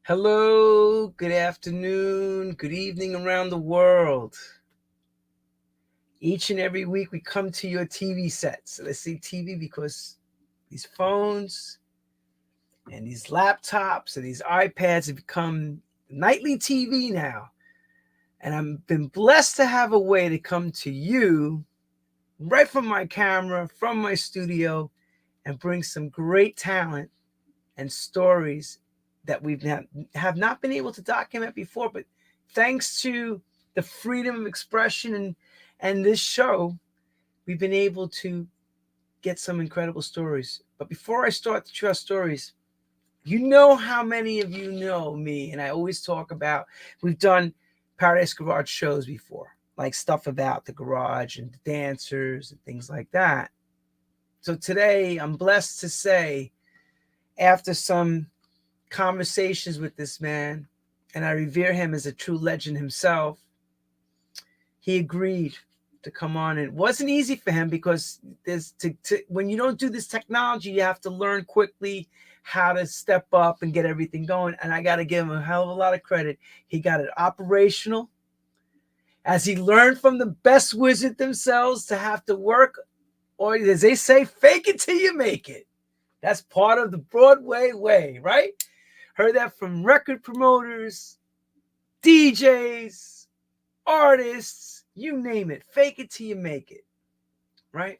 Hello, good afternoon, good evening around the world. Each and every week we come to your TV sets. Let's say TV because these phones and these laptops and these iPads have become nightly TV now. And I've been blessed to have a way to come to you right from my camera, from my studio, and bring some great talent and stories that we have not been able to document before. But thanks to the freedom of expression and this show, we've been able to get some incredible stories. But before I start to share stories, you know how many of you know me, and I always talk about, we've done Paradise Garage shows before, like stuff about the garage and the dancers and things like that. So today I'm blessed to say, after some conversations with this man, and I revere him as a true legend himself, he agreed to come on. And it wasn't easy for him because when you don't do this technology, you have to learn quickly how to step up and get everything going. And I got to give him a hell of a lot of credit. He got it operational as he learned from the best wizard themselves to have to work, or as they say, fake it till you make it. That's part of the Broadway way, right? Heard that from record promoters, DJs, artists, you name it. Fake it till you make it, right?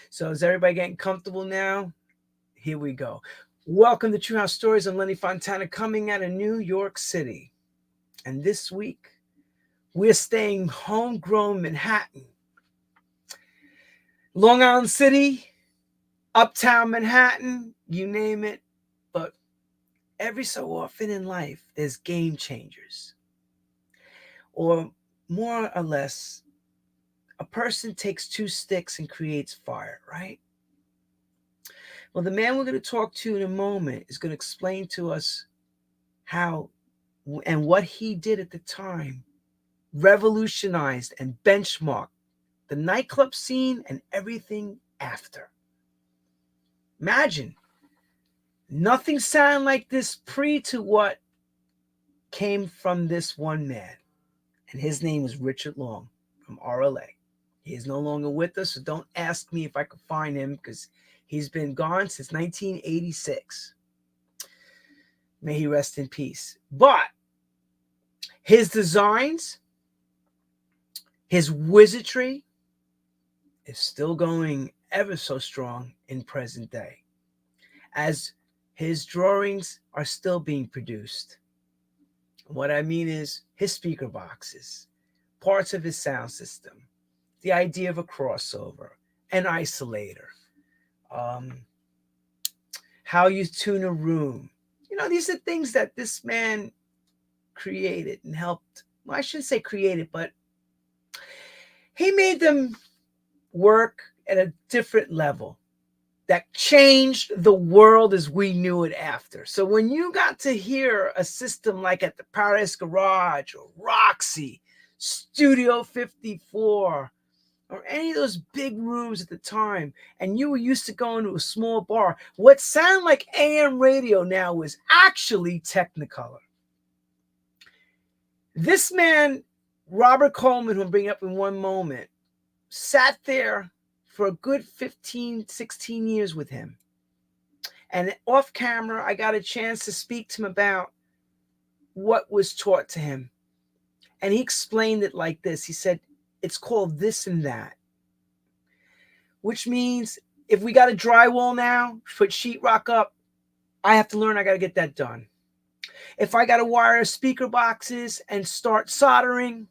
So is everybody getting comfortable now? Here we go. Welcome to True House Stories. I'm Lennny Fontana, coming out of New York City. And this week, we're staying homegrown Manhattan. Long Island City, Uptown Manhattan, you name it. But every so often in life, there's game changers. Or more or less, a person takes two sticks and creates fire, right? Well, the man we're going to talk to in a moment is going to explain to us how and what he did at the time revolutionized and benchmarked the nightclub scene and everything after. Imagine, nothing sounded like this pre to what came from this one man. And his name is Richard Long from RLA. He is no longer with us, so don't ask me if I could find him because he's been gone since 1986. May he rest in peace. But his designs, his wizardry is still going ever so strong in present day, as his drawings are still being produced. What I mean is his speaker boxes, parts of his sound system, the idea of a crossover, an isolator, how you tune a room. You know, these are things that this man created and helped. Well, I shouldn't say created, but he made them work at a different level that changed the world as we knew it after. So when you got to hear a system like at the Paradise Garage or Roxy, Studio 54, or any of those big rooms at the time, and you were used to going to a small bar, what sounded like AM radio now was actually Technicolor. This man, Robert Coleman, who I'm bringing up in one moment, sat there for a good 15, 16 years with him. And off camera, I got a chance to speak to him about what was taught to him. And he explained it like this. He said, it's called this and that. Which means if we got a drywall now, put sheetrock up, I have to learn, I got to get that done. If I got to wire speaker boxes and start soldering,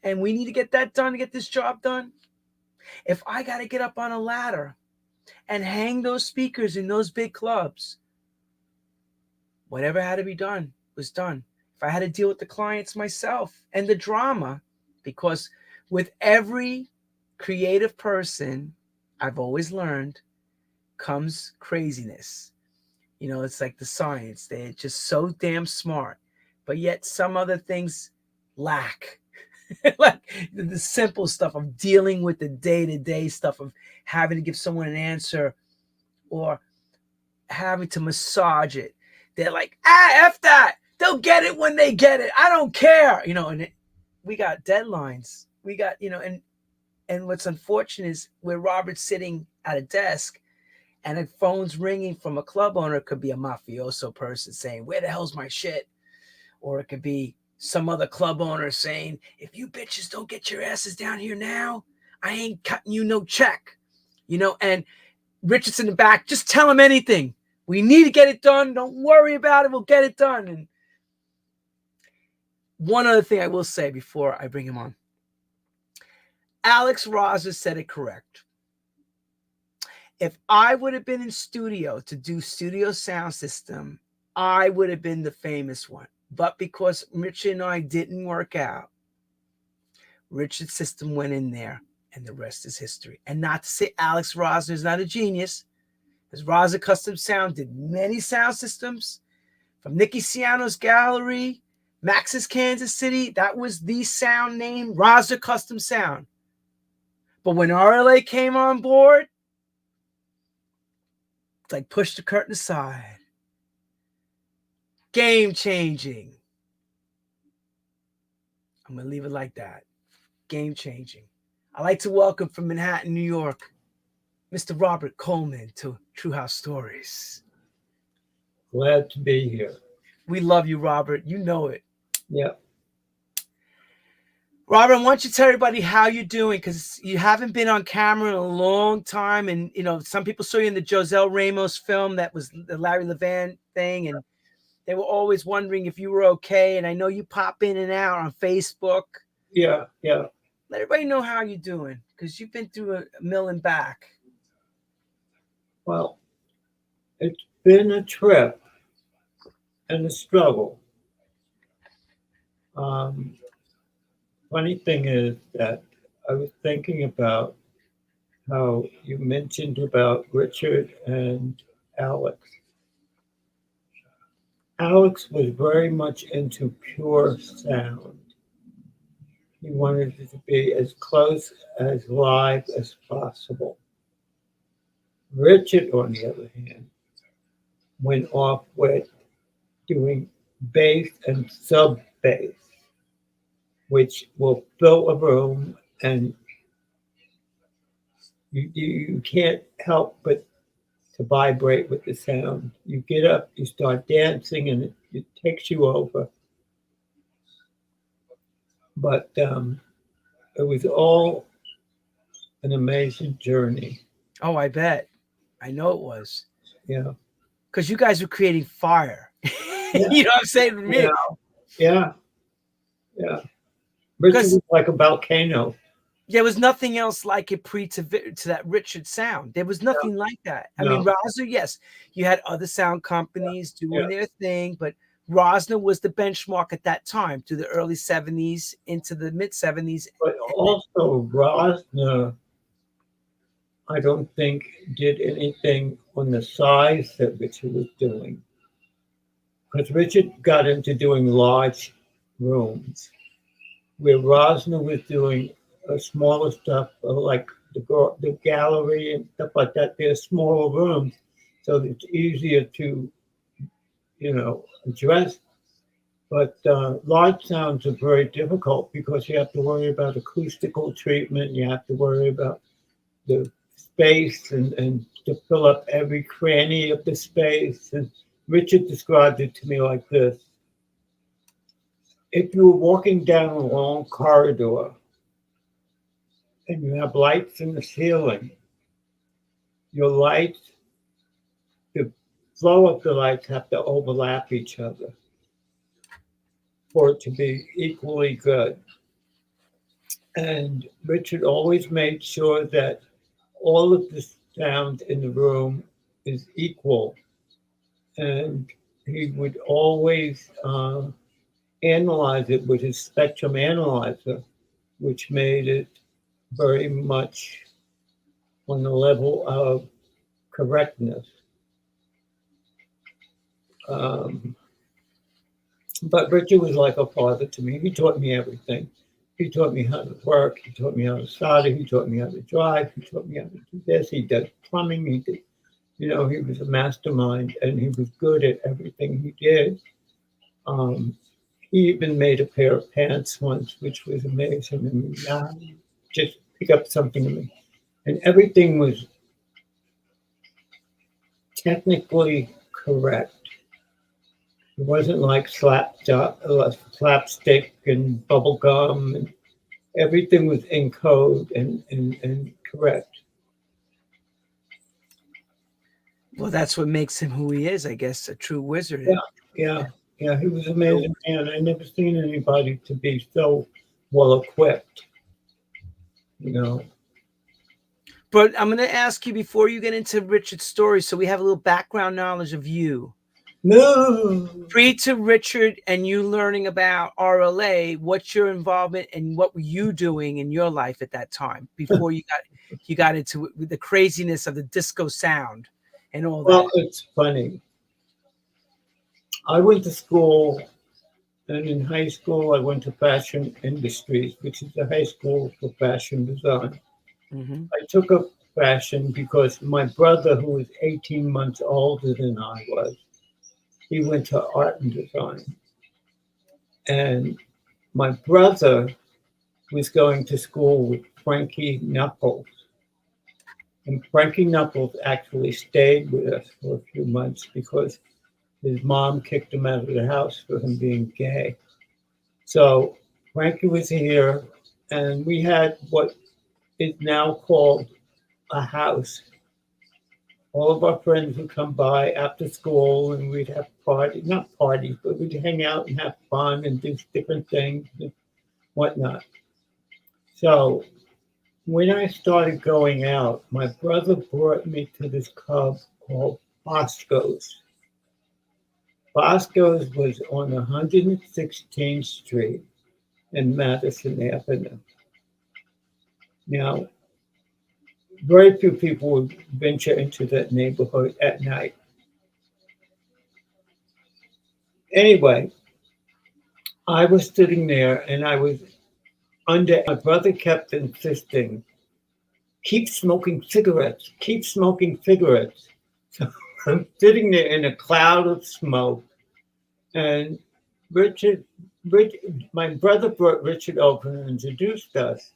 and we need to get that done to get this job done. If I got to get up on a ladder and hang those speakers in those big clubs, whatever had to be done was done. If I had to deal with the clients myself and the drama, because with every creative person, I've always learned, comes craziness. You know, it's like the science. They're just so damn smart, but yet some other things lack. Like the simple stuff of dealing with the day-to-day stuff of having to give someone an answer or having to massage it. they're like, F that. They'll get it when they get it. I don't care. You know, and we got deadlines. We got, you know, and what's unfortunate is where Robert's sitting at a desk and a phone's ringing from a club owner. It could be a mafioso person saying, where the hell's my shit? Or it could be some other club owner saying, if you bitches don't get your asses down here now, I ain't cutting you no check. You know, and Richard's in the back, just tell him anything. We need to get it done. Don't worry about it. We'll get it done. And one other thing I will say before I bring him on. Alex Roser said it correct. If I would have been in studio to do studio sound system, I would have been the famous one. But because Richard and I didn't work out, Richard's system went in there, and the rest is history. And not to say Alex Roser is not a genius, because Roser Custom Sound did many sound systems, from Nicky Ciano's Gallery, Max's Kansas City. That was the sound name, Roser Custom Sound. But when RLA came on board, it's like push the curtain aside. Game changing. I'm going to leave it like that. Game changing. I'd like to welcome from Manhattan, New York, Mr. Robert Coleman to True House Stories. Glad to be here. We love you, Robert. You know it. Yeah. Robert, I want you to tell everybody how you're doing, because you haven't been on camera in a long time. And, you know, some people saw you in the Joselle Ramos film that was the Larry Levan thing. And they were always wondering if you were okay. And I know you pop in and out on Facebook. Yeah. Let everybody know how you're doing, because you've been through a mill and back. Well, it's been a trip and a struggle. Funny thing is that I was thinking about how you mentioned about Richard and Alex. Alex was very much into pure sound. He wanted it to be as close as live as possible. Richard, on the other hand, went off with doing bass and sub-bass, which will fill a room, and you can't help but to vibrate with the sound. You get up, you start dancing, and it takes you over. But it was all an amazing journey. Oh, I bet. I know it was. Yeah. Because you guys were creating fire. Yeah. You know what I'm saying to me? Yeah. Richard was like a volcano. There was nothing else like it to that Richard sound. There was nothing like that. I mean, Roser, yes, you had other sound companies doing their thing, but Rosner was the benchmark at that time, to the early 70s into the mid 70s. But also Rosner, I don't think did anything on the size that Richard was doing. Because Richard got into doing large rooms, where Rosner was doing smaller stuff, like the gallery and stuff like that. They're smaller rooms, so it's easier to, address. But large sounds are very difficult because you have to worry about acoustical treatment. You have to worry about the space and to fill up every cranny of the space. And Richard described it to me like this. If you were walking down a long corridor and you have lights in the ceiling, your lights, the flow of the lights have to overlap each other for it to be equally good. And Richard always made sure that all of the sound in the room is equal. And he would always analyze it with his spectrum analyzer, which made it very much on the level of correctness. But Richard was like a father to me. He taught me everything. He taught me how to work. He taught me how to solder. He taught me how to drive. He taught me how to do this. He did plumbing. He You know, he was a mastermind, and he was good at everything he did. He even made a pair of pants once, which was amazing. I mean, just pick up something, and everything was technically correct. It wasn't like slapstick and bubble gum. And everything was in code and correct. Well, that's what makes him who he is, I guess, a true wizard. Yeah. He was an amazing man. I never seen anybody to be so well equipped. You know. But I'm going to ask you before you get into Richard's story, so we have a little background knowledge of you. No. Pre to Richard and you learning about RLA, what's your involvement and what were you doing in your life at that time before you got into the craziness of the disco sound and all that? Well, it's funny. I went to school, and in high school I went to Fashion Industries, which is a high school for fashion design. Mm-hmm. I took up fashion because my brother, who was 18 months older than I was, he went to art and design. And my brother was going to school with Frankie Knuckles. And Frankie Knuckles actually stayed with us for a few months because his mom kicked him out of the house for him being gay. So Frankie was here, and we had what is now called a house. All of our friends would come by after school, and we'd have not parties, but we'd hang out and have fun and do different things and whatnot. So when I started going out, my brother brought me to this club called Bosco's. Bosco's was on 116th Street and Madison Avenue. Now, very few people would venture into that neighborhood at night. Anyway, I was sitting there and I was my brother kept insisting, keep smoking cigarettes. So I'm sitting there in a cloud of smoke, and my brother brought Richard over and introduced us.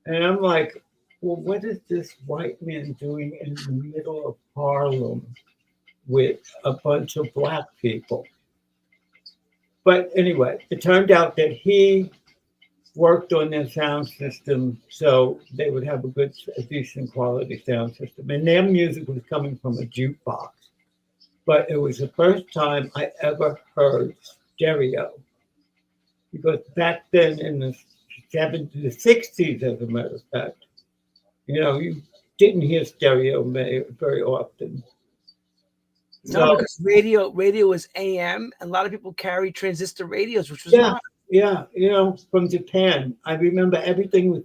And I'm like, well, what is this white man doing in the middle of Harlem with a bunch of black people? But anyway, it turned out that he worked on their sound system so they would have a decent quality sound system. And their music was coming from a jukebox. But it was the first time I ever heard stereo. Because back then in the 70s, the 60s, as a matter of fact, you know, you didn't hear stereo very often. No, because radio was AM. A lot of people carried transistor radios, which was Yeah, you know, from Japan. I remember everything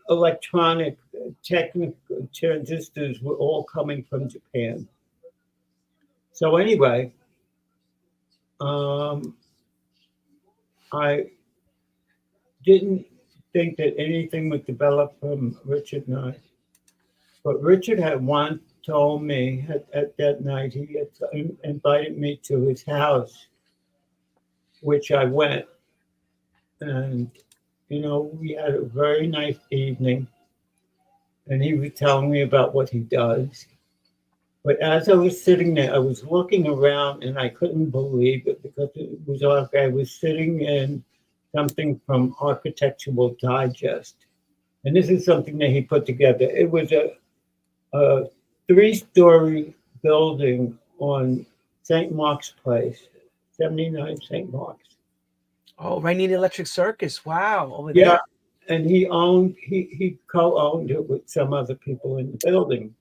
electronic, technical transistors were all coming from Japan. So anyway, I didn't think that anything would develop from Richard and I. But Richard had once told me at that night, he had invited me to his house, which I went. And, you know, we had a very nice evening. And he was telling me about what he does. But as I was sitting there, I was looking around and I couldn't believe it because it was like I was sitting in something from Architectural Digest. And this is something that he put together. It was a 3-story building on St. Mark's Place, 79 St. Mark's. Oh, right near the Electric Circus. Wow. Over there. Yeah. And he co-owned it with some other people in the building.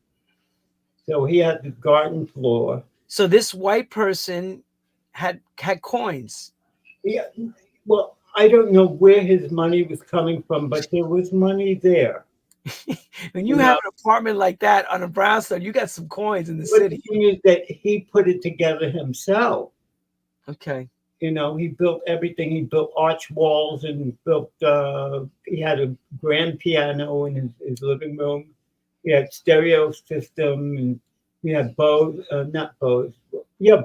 So he had the garden floor. So this white person had coins. Yeah. Well, I don't know where his money was coming from, but there was money there. When you have an apartment like that on a brownstone, you got some coins in the city. The thing is that he put it together himself. Okay. he built everything. He built arch walls and he had a grand piano in his living room. He had stereo system, and he had not Bose,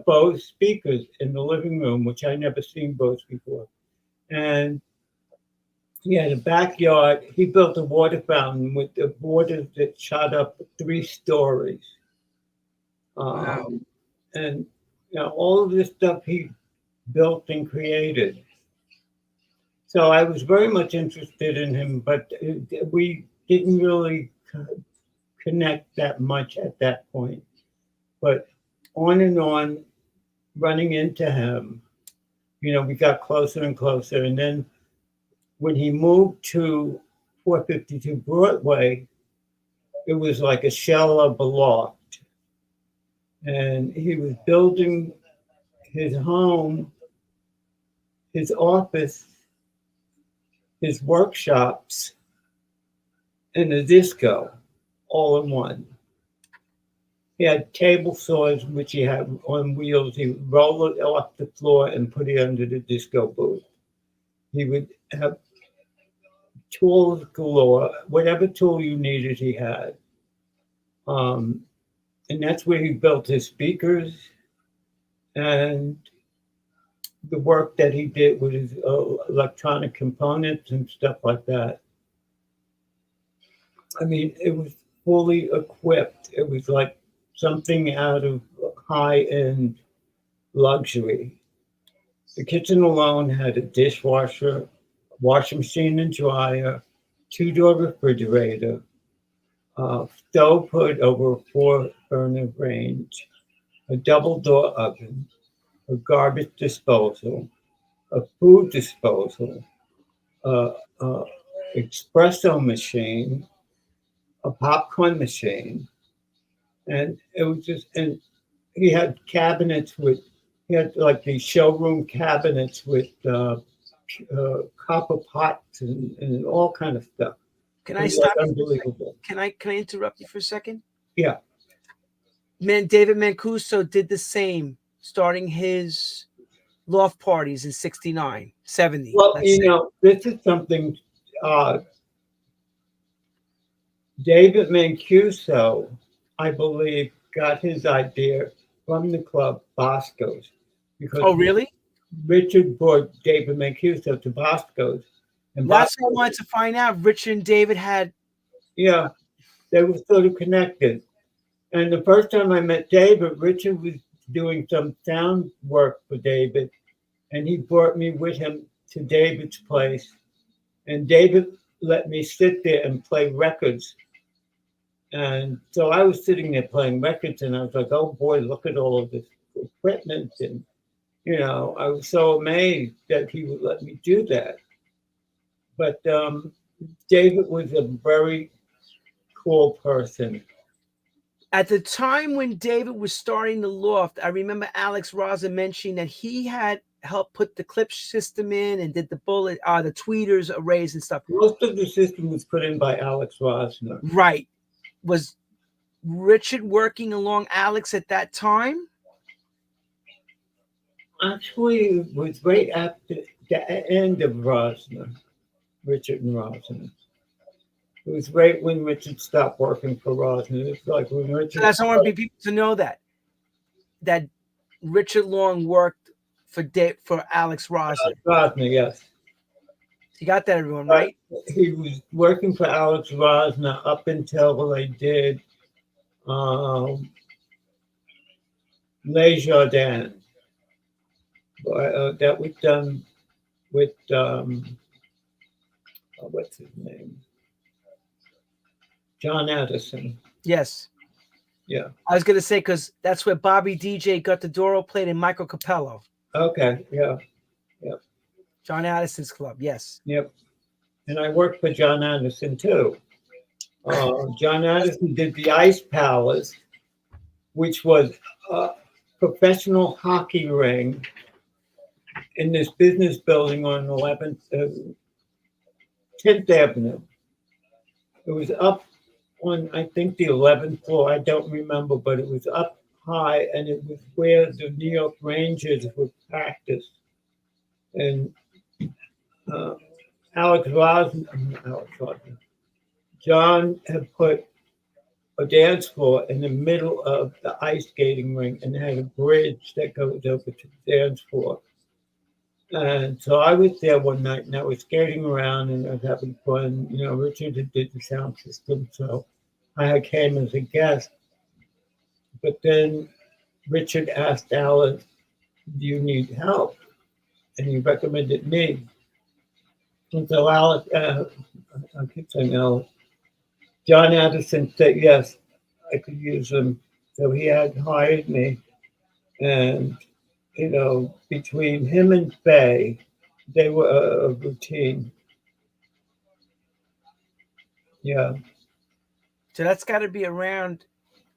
Bose speakers in the living room, which I never seen Bose before. And he had a backyard. He built a water fountain with the water that shot up 3 stories. Wow. And all of this stuff he built and created. So I was very much interested in him, but we didn't really connect that much at that point. But on and on, running into him, we got closer and closer. And then when he moved to 452 Broadway, it was like a shell of a loft. And he was building his home, his office, his workshops, and a disco all in one. He had table saws, which he had on wheels. He would roll it off the floor and put it under the disco booth. He would have tools galore. Whatever tool you needed, he had. And that's where he built his speakers and the work that he did with his electronic components and stuff like that. I mean, it was fully equipped. It was like something out of high-end luxury. The kitchen alone had a dishwasher, washing machine and dryer, 2-door refrigerator, stove hood over a 4-burner range, a double-door oven, a garbage disposal, a food disposal, espresso machine, a popcorn machine, and it was and he had he had like these showroom cabinets with copper pots and all kind of stuff. Can I stop? Unbelievable. Can I interrupt you for a second? Yeah. David Mancuso did the same, starting his loft parties in 69, 70. Well, this is something David Mancuso, I believe, got his idea from the club Bosco's. Oh, really? Richard brought David Mancuso to Bosco's. And that's what I wanted to find out. Richard and David had... Yeah, they were sort of connected. And the first time I met David, Richard was doing some sound work for David, and he brought me with him to David's place. And David let me sit there and play records. And so I was sitting there playing records, and I was like, oh boy, look at all of this equipment. And, I was so amazed that he would let me do that. But David was a very cool person. At the time when David was starting the loft, I remember Alex Raza mentioning that he had helped put the clip system in and did the the tweeters, arrays, and stuff. Most of the system was put in by Alex Rosner. Right. Was Richard working along Alex at that time? Actually, it was right after the end of Rosner, Richard and Rosner. It was right when Richard stopped working for Rosner. It's like when Richard. I want people to know that Richard Long worked for Alex Rosner. Rosner, yes. You got that, everyone, right? He was working for Alex Rosner up until they did Les Jardins. That was done with what's his name? John Addison. Yes. Yeah. I was gonna say because that's where Bobby DJ got the Doro played and Michael Capello. Okay. Yeah. Yep. John Addison's club. Yes. Yep. And I worked for John Addison too. John Addison did the Ice Palace, which was a professional hockey ring in this business building on 10th Avenue. It was up on, I think, the 11th floor. I don't remember, but it was up high, and it was where the New York Rangers would practice. And uh, Alex Rosner, Alex Rosner, John had put a dance floor in the middle of the ice skating rink and had a bridge that goes over to the dance floor. And so I was there one night and I was skating around and I was having fun. You know, Richard had did the sound system, so I came as a guest. But then Richard asked Alex, do you need help? And he recommended me. And so Alex, I keep saying Alex, John Addison said, yes, I could use him. So he had hired me. And, you know, between him and Faye, they were a routine. Yeah. So that's got to be around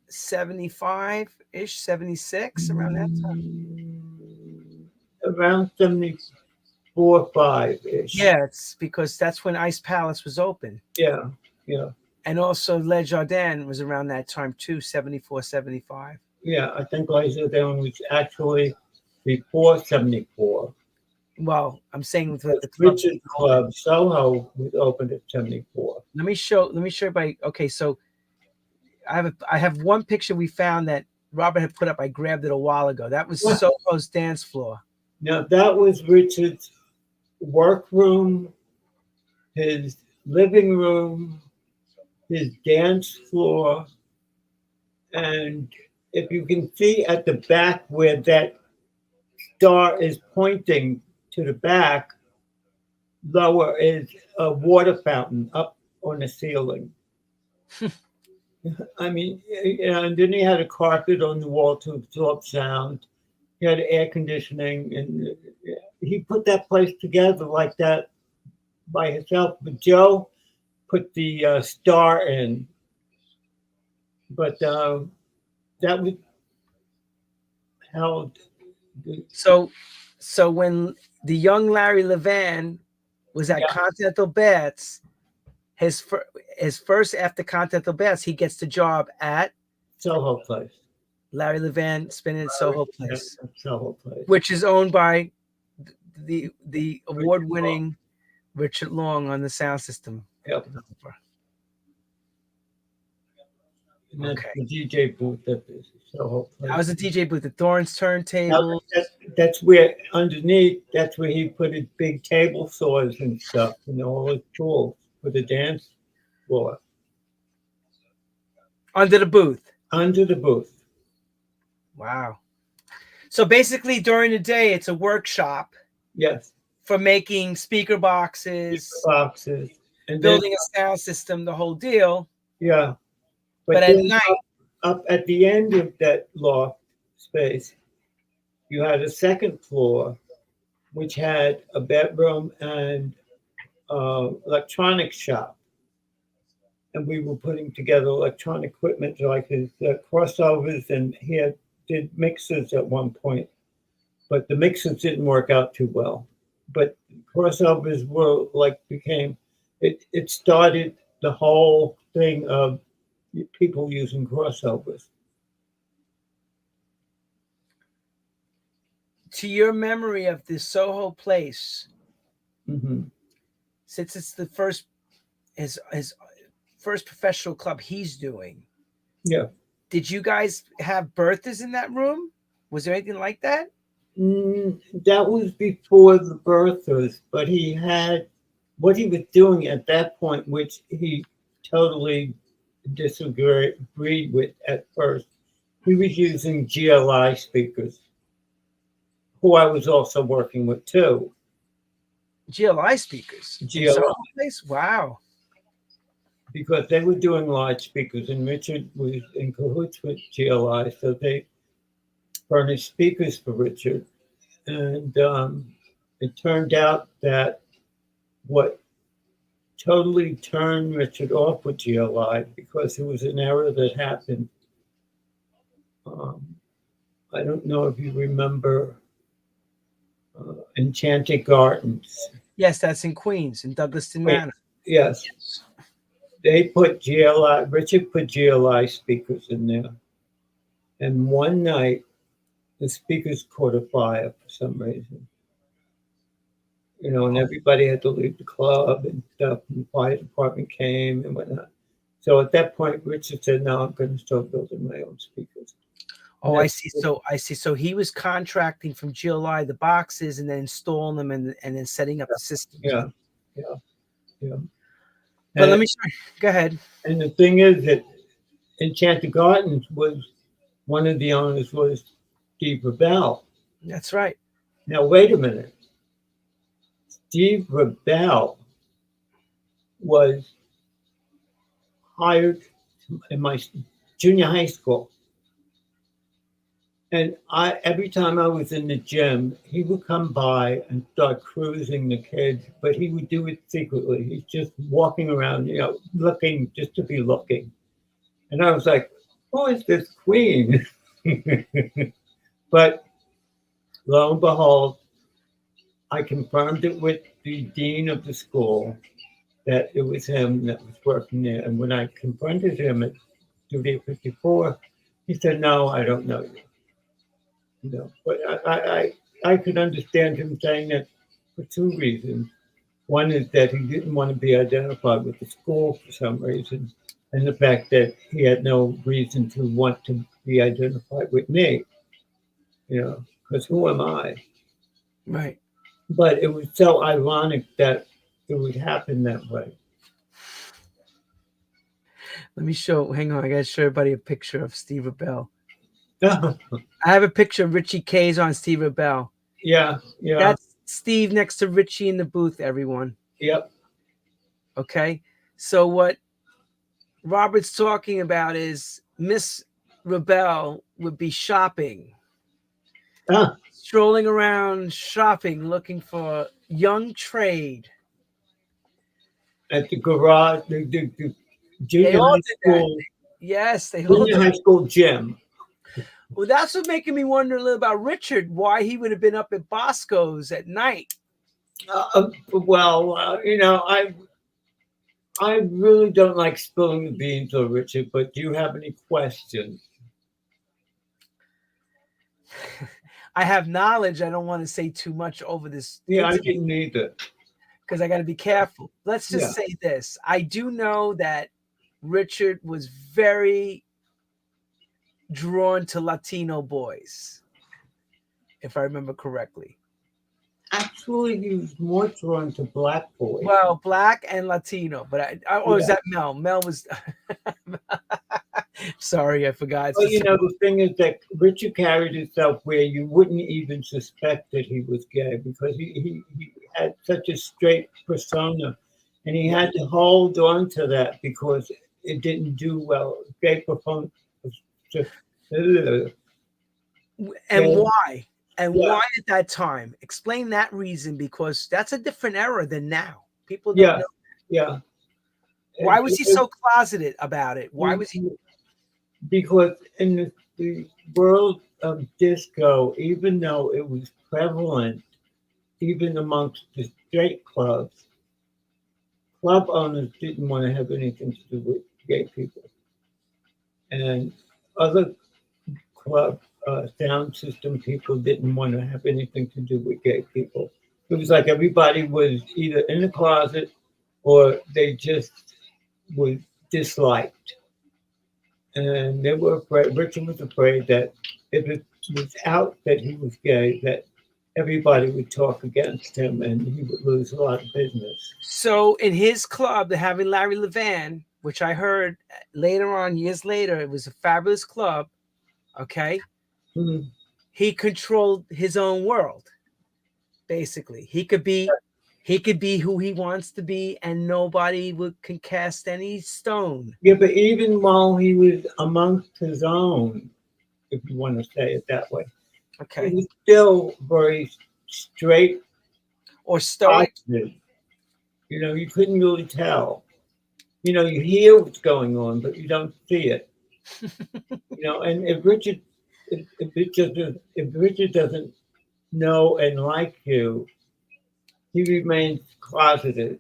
75-ish, 76, around that time. Around 74, 5-ish. Yeah, it's because that's when Ice Palace was open. Yeah, yeah. And also Le Jardin was around that time too, 74, 75. Yeah, I think Le Jardin was actually before 74. Well, I'm saying with the Richard Club, SoHo was opened at 74. Let me show everybody. Okay, so I have one picture we found that Robert had put up. I grabbed it a while ago. That was SoHo's dance floor. Now that was Richard's workroom, his living room, his dance floor, and if you can see at the back where that star is pointing to the back, lower is a water fountain up on the ceiling. I mean, and then he had a carpet on the wall to absorb sound. He had air conditioning, and he put that place together like that by himself. But Joe put the star in. But that was held. So when the young Larry Levan was at Continental Bats, his first after Continental Bats, he gets the job at SoHo Place. Larry Levan spinning at SoHo Place, SoHo Place, which is owned by the award-winning Richard Long on the sound system. Yep. And that's the DJ booth at the SoHo Place. That was the DJ booth, the Thorns turntable. That's where underneath, that's where he put his big table saws and stuff, and all his tools for the dance floor. Under the booth. Under the booth. Wow. So basically during the day, it's a workshop. Yes. For making speaker boxes. And building a sound system, the whole deal. Yeah. But at night. Up at the end of that loft space, you had a second floor, which had a bedroom and electronics shop. And we were putting together electronic equipment like his crossovers, and he did mixers at one point. But the mixers didn't work out too well. But crossovers were it started the whole thing of people using crossovers. To your memory of the SoHo Place, since it's the first his first professional club he's doing. Yeah. Did you guys have Berthas in that room? Was there anything like that? That was before the Berthas, but he had what he was doing at that point, which he totally disagreed with at first. He was using GLI speakers, who I was also working with too. GLI speakers? GLI. Wow. Because they were doing large speakers, and Richard was in cahoots with GLI, so they furnished speakers for Richard. And it turned out that what totally turned Richard off with GLI, because it was an error that happened. I don't know if you remember Enchanted Gardens. Yes, that's in Queens, in Douglaston Manor. Yes. They put GLI, Richard put GLI speakers in there. And one night, the speakers caught a fire for some reason. and everybody had to leave the club and stuff, and the fire department came and whatnot. So at that point, Richard said, "No, I'm going to start building my own speakers." Oh, I see. So I see. So he was contracting from GLI the boxes and then installing them and then setting up the systems. Yeah. But let me go ahead. And the thing is that Enchanted Gardens was one of the owners was Steve Rebell. That's right. Now wait a minute. Steve Rebell was hired in my junior high school. And every time I was in the gym, he would come by and start cruising the kids, but he would do it secretly. He's just walking around, looking just to be looking. And I was like, who is this queen? But lo and behold, I confirmed it with the dean of the school that it was him that was working there. And when I confronted him at Studio 54, he said, "No, I don't know you." But I could understand him saying that for two reasons. One is that he didn't want to be identified with the school for some reason, and the fact that he had no reason to want to be identified with me, because who am I? Right. But it was so ironic that it would happen that way. Let me hang on, I gotta show everybody a picture of Steve Rebell. I have a picture of Richie K's on Steve Rebell. Yeah. That's Steve next to Richie in the booth, everyone. Yep. Okay. So what Robert's talking about is Miss Rebell would be shopping. Strolling around shopping, looking for young trade. At the garage, the junior high school. Yes, they junior high school gym. Well, that's what making me wonder a little about Richard, why he would have been up at Bosco's at night. I really don't like spilling the beans on Richard, but do you have any questions? I have knowledge. I don't want to say too much over this. Yeah, I didn't either. Because I got to be careful. Let's just say this. I do know that Richard was very drawn to Latino boys, if I remember correctly. Actually, he was more drawn to black boys. Well, black and Latino, but is that Mel? Mel was. Sorry, I forgot. Well, the thing is that Richard carried himself where you wouldn't even suspect that he was gay because he had such a straight persona, and he had to hold on to that because it didn't do well. Gay persona. And why? And why at that time? Explain that reason, because that's a different era than now. People don't know. Yeah. Why was he so closeted about it? Why was he? Because in the world of disco, even though it was prevalent, even amongst the straight clubs, club owners didn't want to have anything to do with gay people. And other club sound system people didn't want to have anything to do with gay people. It was like everybody was either in the closet or they just were disliked. And they were afraid, Richard was afraid that if it was out that he was gay, that everybody would talk against him and he would lose a lot of business. So in his club, they're having Larry Levan, which I heard later on, years later, it was a fabulous club. Okay. Mm-hmm. He controlled his own world. Basically, he could be who he wants to be, and nobody can cast any stone. Yeah, but even while he was amongst his own, if you want to say it that way, okay, he was still very straight or stoic. You couldn't really tell. You hear what's going on, but you don't see it. And if Richard doesn't know and like you, he remains closeted.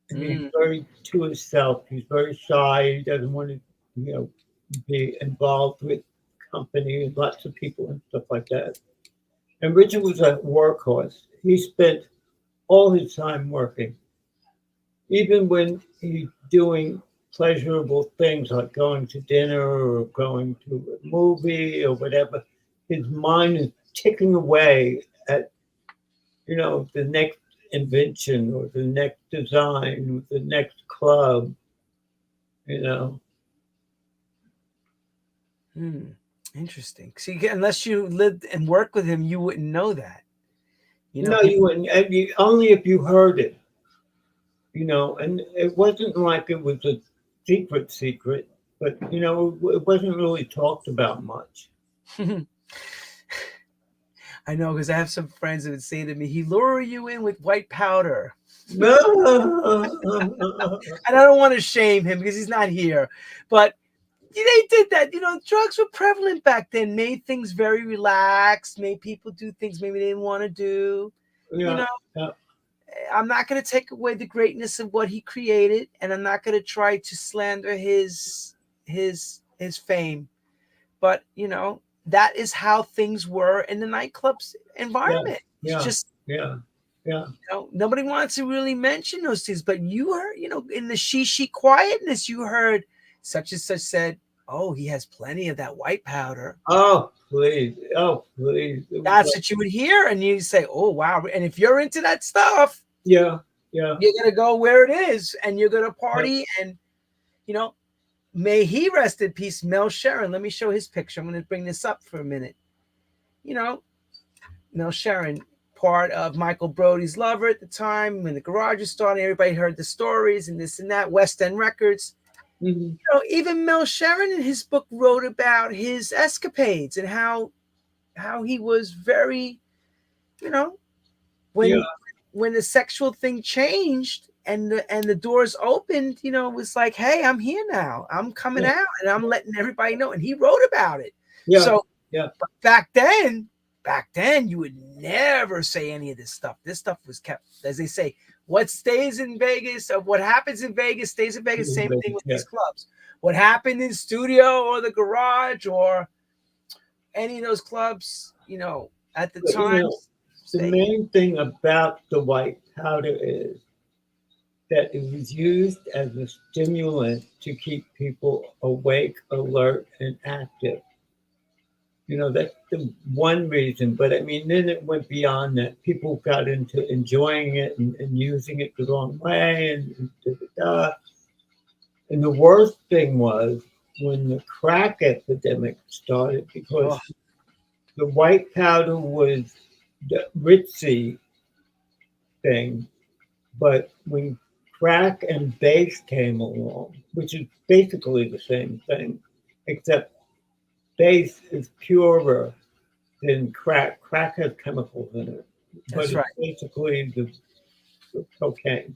He's very to himself. He's very shy. He doesn't want to, be involved with company and lots of people and stuff like that. And Richard was a workhorse. He spent all his time working. Even when he's doing pleasurable things like going to dinner or going to a movie or whatever, his mind is ticking away at, the next invention or the next design or the next club, Interesting. See, unless you lived and worked with him, you wouldn't know that. No, you wouldn't. Only if you heard it, and it wasn't like it was a secret, but, it wasn't really talked about much. I know, because I have some friends that would say to me, he lure you in with white powder. And I don't want to shame him because he's not here, but they did that. Drugs were prevalent back then, made things very relaxed, made people do things maybe they didn't want to do. Yeah. I'm not going to take away the greatness of what he created, and I'm not going to try to slander his fame. But, that is how things were in the nightclubs environment. Yeah. It's just, yeah. Nobody wants to really mention those things, but you heard, in the she quietness, you heard such and such said, oh, he has plenty of that white powder. Oh, please. Oh, please. That's what you would hear. And you say, oh, wow. And if you're into that stuff, yeah, you're going to go where it is and you're going to party. And, may he rest in peace, Mel Sharon. Let me show his picture. I'm going to bring this up for a minute. Mel Sharon, part of Michael Brody's lover at the time when the garage was starting. Everybody heard the stories and this and that, West End Records. Mm-hmm. Even Mel Sharon in his book wrote about his escapades and how he was very, when the sexual thing changed and the doors opened, it was like, hey, I'm here now. I'm coming out and I'm letting everybody know. And he wrote about it. So but back then, you would never say any of this stuff. This stuff was kept, as they say, what stays in Vegas, or what happens in Vegas stays in Vegas. Same thing with these clubs. What happened in studio or the garage or any of those clubs, at the time. The main thing about the white powder is that it was used as a stimulant to keep people awake, alert, and active. That's the one reason. But then it went beyond that. People got into enjoying it and using it the wrong way. And the worst thing was when the crack epidemic started, because the white powder was the ritzy thing. But when crack and base came along, which is basically the same thing, except base is purer than crack. Crack has chemicals in it, but it's basically the cocaine.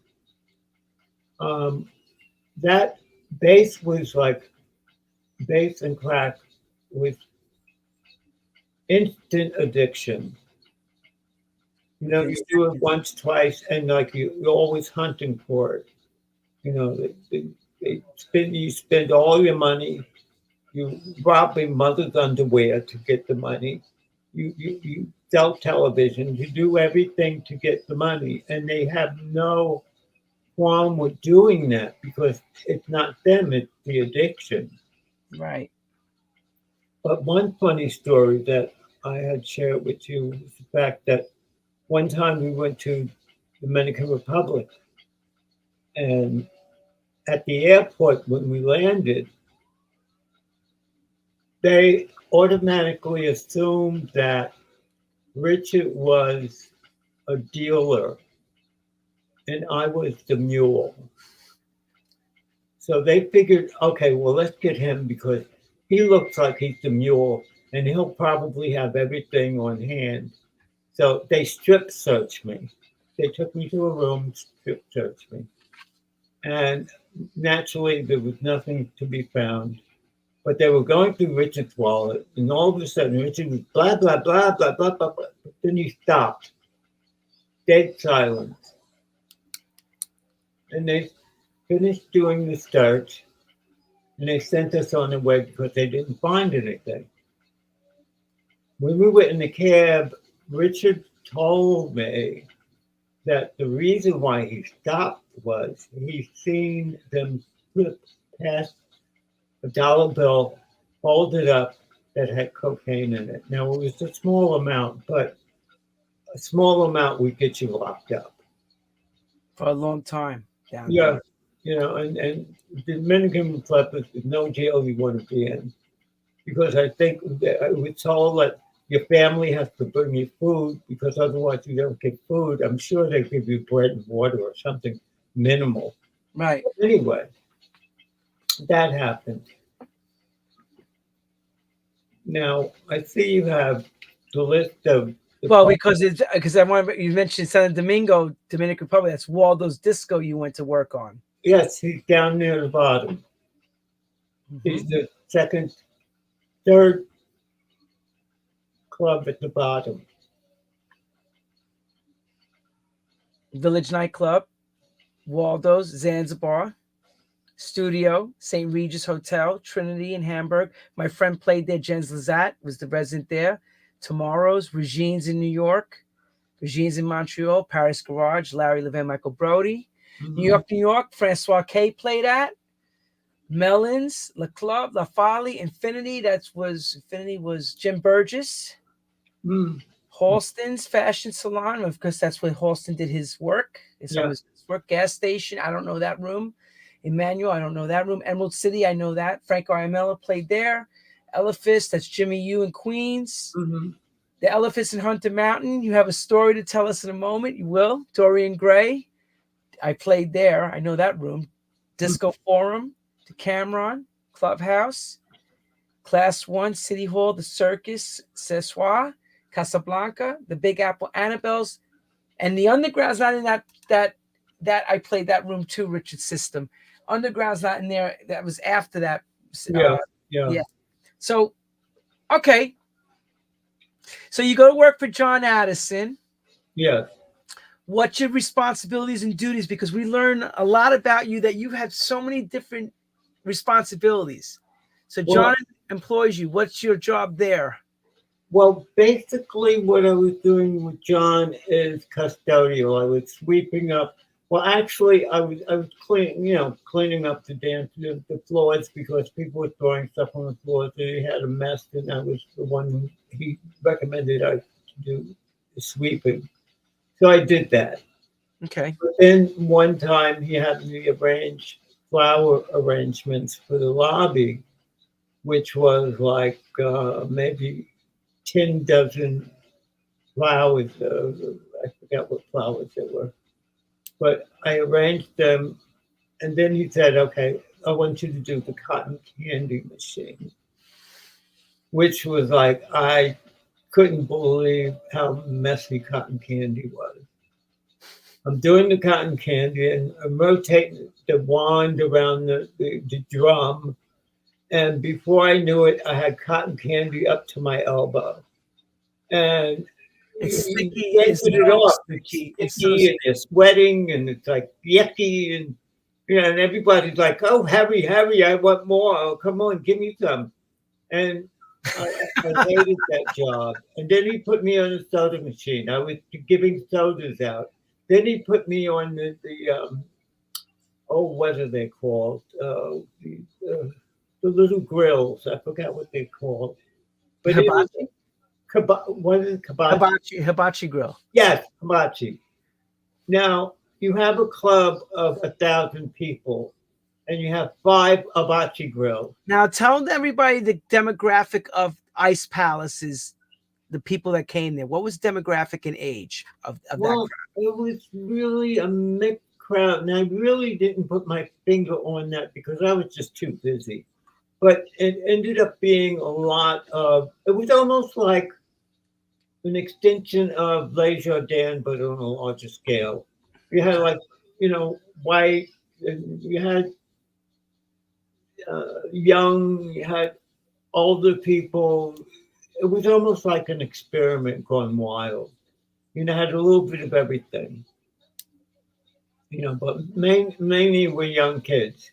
That base was like base and crack was instant addiction. You do it once, twice, and like you're always hunting for it. You spend all your money. You rob your mother's underwear to get the money. You sell television. You do everything to get the money, and they have no qualm with doing that because it's not them; it's the addiction. Right. But one funny story that I had shared with you was the fact that one time we went to the Dominican Republic, and at the airport when we landed, they automatically assumed that Richard was a dealer and I was the mule. So they figured, okay, well, let's get him because he looks like he's the mule and he'll probably have everything on hand. So they strip searched me. They took me to a room, strip searched me. And naturally, there was nothing to be found. But they were going through Richard's wallet, and all of a sudden, Richard was blah, blah, blah, blah, blah, blah, blah. But then he stopped. Dead silence. And they finished doing the search, and they sent us on the way because they didn't find anything. When we were in the cab, Richard told me that the reason why he stopped was he seen them flip past a dollar bill folded up that had cocaine in it. Now it was a small amount, but a small amount would get you locked up for a long time down Yeah, there. and the Dominican Republic is no jail you want to be in because I think that it's all that your family has to bring you food because otherwise you don't get food. I'm sure they give you bread and water or something minimal. Right. Anyway, that happened. Now I see you have the list of well, because I want you mentioned San Domingo, Dominican Republic. That's Waldo's Disco you went to work on. Yes, he's down near the bottom. He's the third club at the bottom. Village Nightclub, Waldo's, Zanzibar, Studio, St. Regis Hotel, Trinity in Hamburg. My friend played there. Jens Lazat was the resident there. Tomorrow's, Regine's in New York, Regine's in Montreal, Paris Garage, Larry Levan, Michael Brody. New York, Francois K played at. Melons, La Club, La Folly, Infinity. Infinity was Jim Burgess. Halston's Fashion Salon, of course, that's where Halston did his work. His work. Gas Station, I don't know that room. Emmanuel, I don't know that room. Emerald City, I know that. Franco Ayamela played there. Elephas, that's Jimmy U in Queens. The Elephants in Hunter Mountain, you have a story to tell us in a moment. You will. Dorian Gray, I played there. I know that room. Disco Forum, the Cameron, Clubhouse, Class 1, City Hall, the Circus, Sessoir, Casablanca, the Big Apple, Annabelle's, and the Underground's not in that I played that room too, Richard System. Underground's not in there. That was after that. Yeah. So, okay. So you go to work for John Addison. Yes. What's your responsibilities and duties? Because we learn a lot about you that you have so many different responsibilities. So John employs you. What's your job there? Well, basically what I was doing with John is custodial. I was sweeping up. Well, actually, I was cleaning up the floors because people were throwing stuff on the floors. They had a mess, and I was the one he recommended I do the sweeping. So I did that. Okay. But then one time he had me arrange flower arrangements for the lobby, which was like maybe 10 dozen flowers. I forgot what flowers they were. But I arranged them, and then he said, okay, I want you to do the cotton candy machine, which was like, I couldn't believe how messy cotton candy was. I'm doing the cotton candy, and I'm rotating the wand around the drum, and before I knew it, I had cotton candy up to my elbow. And it's sticky. It's sticky. It's sticky, and you're sweating, and it's like yucky, and and everybody's like, "Oh, Harry, I want more. Oh, come on, give me some." And I hated that job. And then he put me on a soda machine. I was giving sodas out. Then he put me on the what are they called? The little grills. I forgot what they're called. But hibachi? What is hibachi? Hibachi grill. Yes, hibachi. Now, you have a club of 1,000 people, and you have 5 hibachi grills. Now, tell everybody the demographic of Ice Palaces, the people that came there. What was demographic and age of that crowd? It was really a mixed crowd, and I really didn't put my finger on that because I was just too busy. But it ended up being a lot of, it was almost like an extension of Les Jardins, but on a larger scale. You had white, and you had young, you had older people. It was almost like an experiment gone wild. Had a little bit of everything. But mainly were young kids.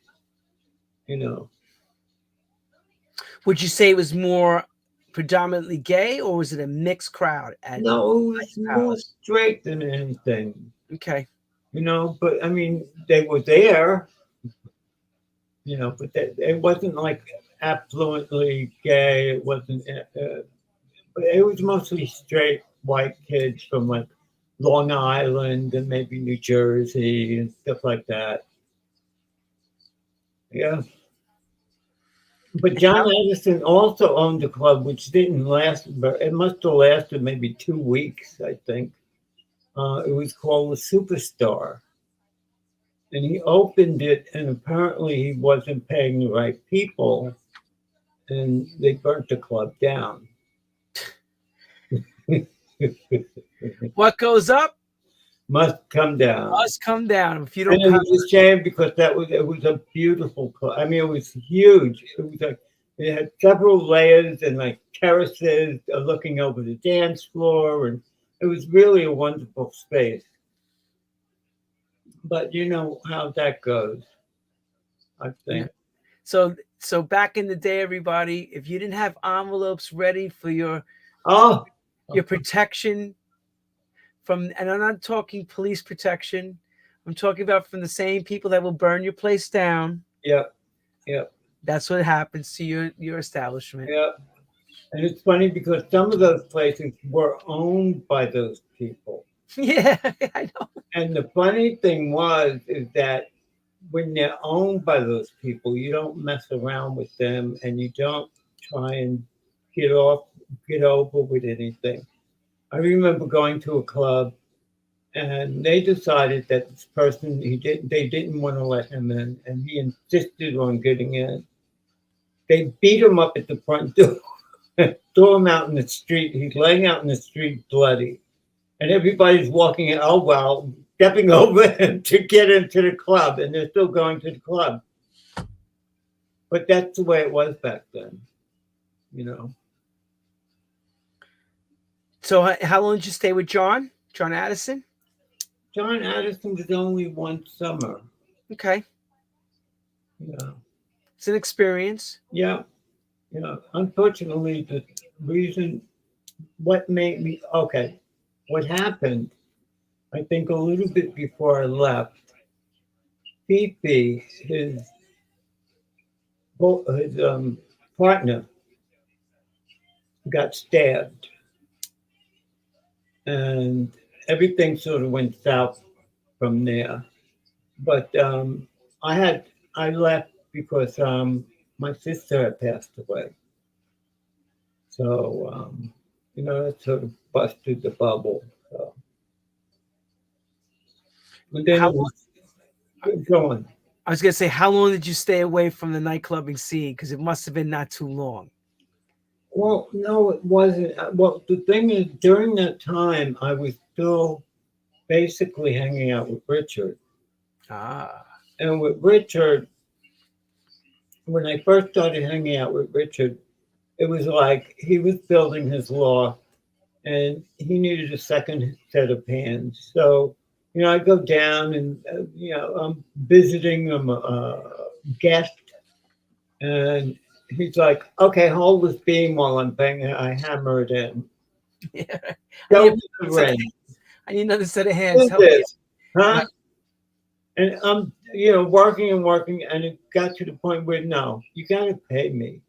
Would you say it was more predominantly gay, or was it a mixed crowd? No, it was more straight than anything. Okay. You know, but I mean, they were there, you know, but it wasn't like affluently gay. It wasn't, but it was mostly straight white kids from like Long Island and maybe New Jersey and stuff like that. Yeah. But And John how, Addison also owned a club which didn't last, but it must have lasted maybe 2 weeks, I think. It was called the Superstar. And he opened it, and apparently he wasn't paying the right people, and they burnt the club down. what goes up Must come down. must come down. If you And don't it have, was a shame because it was a beautiful club. I mean, it was huge. It was like it had several layers and like terraces looking over the dance floor, and it was really a wonderful space. But you know how that goes, I think. so back in the day, everybody, if you didn't have envelopes ready for Oh, your protection from, and I'm not talking police protection, I'm talking about from the same people that will burn your place down. yeah, yeah, That's what happens to your establishment. yeah. And it's funny because some of those places were owned by those people. Yeah, I know. And the funny thing is that when they're owned by those people, you don't mess around with them and you don't try and get over with anything. I remember going to a club and they decided that this person they didn't want to let him in and he insisted on getting in. They beat him up at the front door, threw him out in the street. He's laying out in the street bloody. And everybody's walking in, oh well, stepping over him to get into the club, and they're still going to the club. But that's the way it was back then, you know. So how long did you stay with John Addison? John Addison was only one summer. Okay. Yeah. It's an experience. Yeah. Yeah. Unfortunately, the reason what happened, I think a little bit before I left, Fifi, his partner, got stabbed, and everything sort of went south from there. But I left because my sister had passed away, so you know that sort of busted the bubble. So, and then How it was going. I was gonna say, how long did you stay away from the nightclubbing scene? Because it must have been not too long. Well, no, it wasn't. Well, the thing is, during that time, I was still basically hanging out with Richard. Ah. And with Richard, when I first started hanging out with Richard, it was like he was building his loft and he needed a second set of hands. So, you know, I go down and, you know, I'm visiting him a guest and he's like, okay, hold this beam while I'm banging. I hammer it in. Yeah. Go with the ring. I need another set of hands. Do Help me. this, huh? And I'm, you know, working and working, and it got to the point where no, you got to pay me.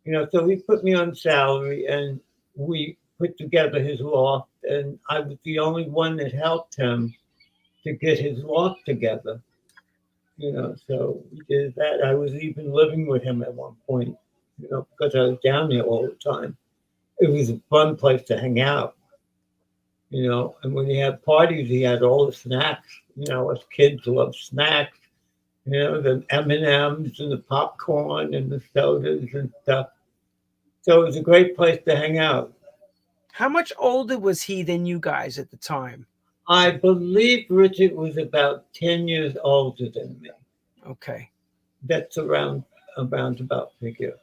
You know, so he put me on salary, and we put together his loft, and I was the only one that helped him to get his loft together. You know, so we did that. I was even living with him at one point, you know, because I was down there all the time. It was a fun place to hang out, you know. And when he had parties, he had all the snacks. You know, us kids love snacks. You know, the M&Ms and the popcorn and the sodas and stuff. So it was a great place to hang out. How much older was he than you guys at the time? I believe Richard was about 10 years older than me. Okay. That's around about figure.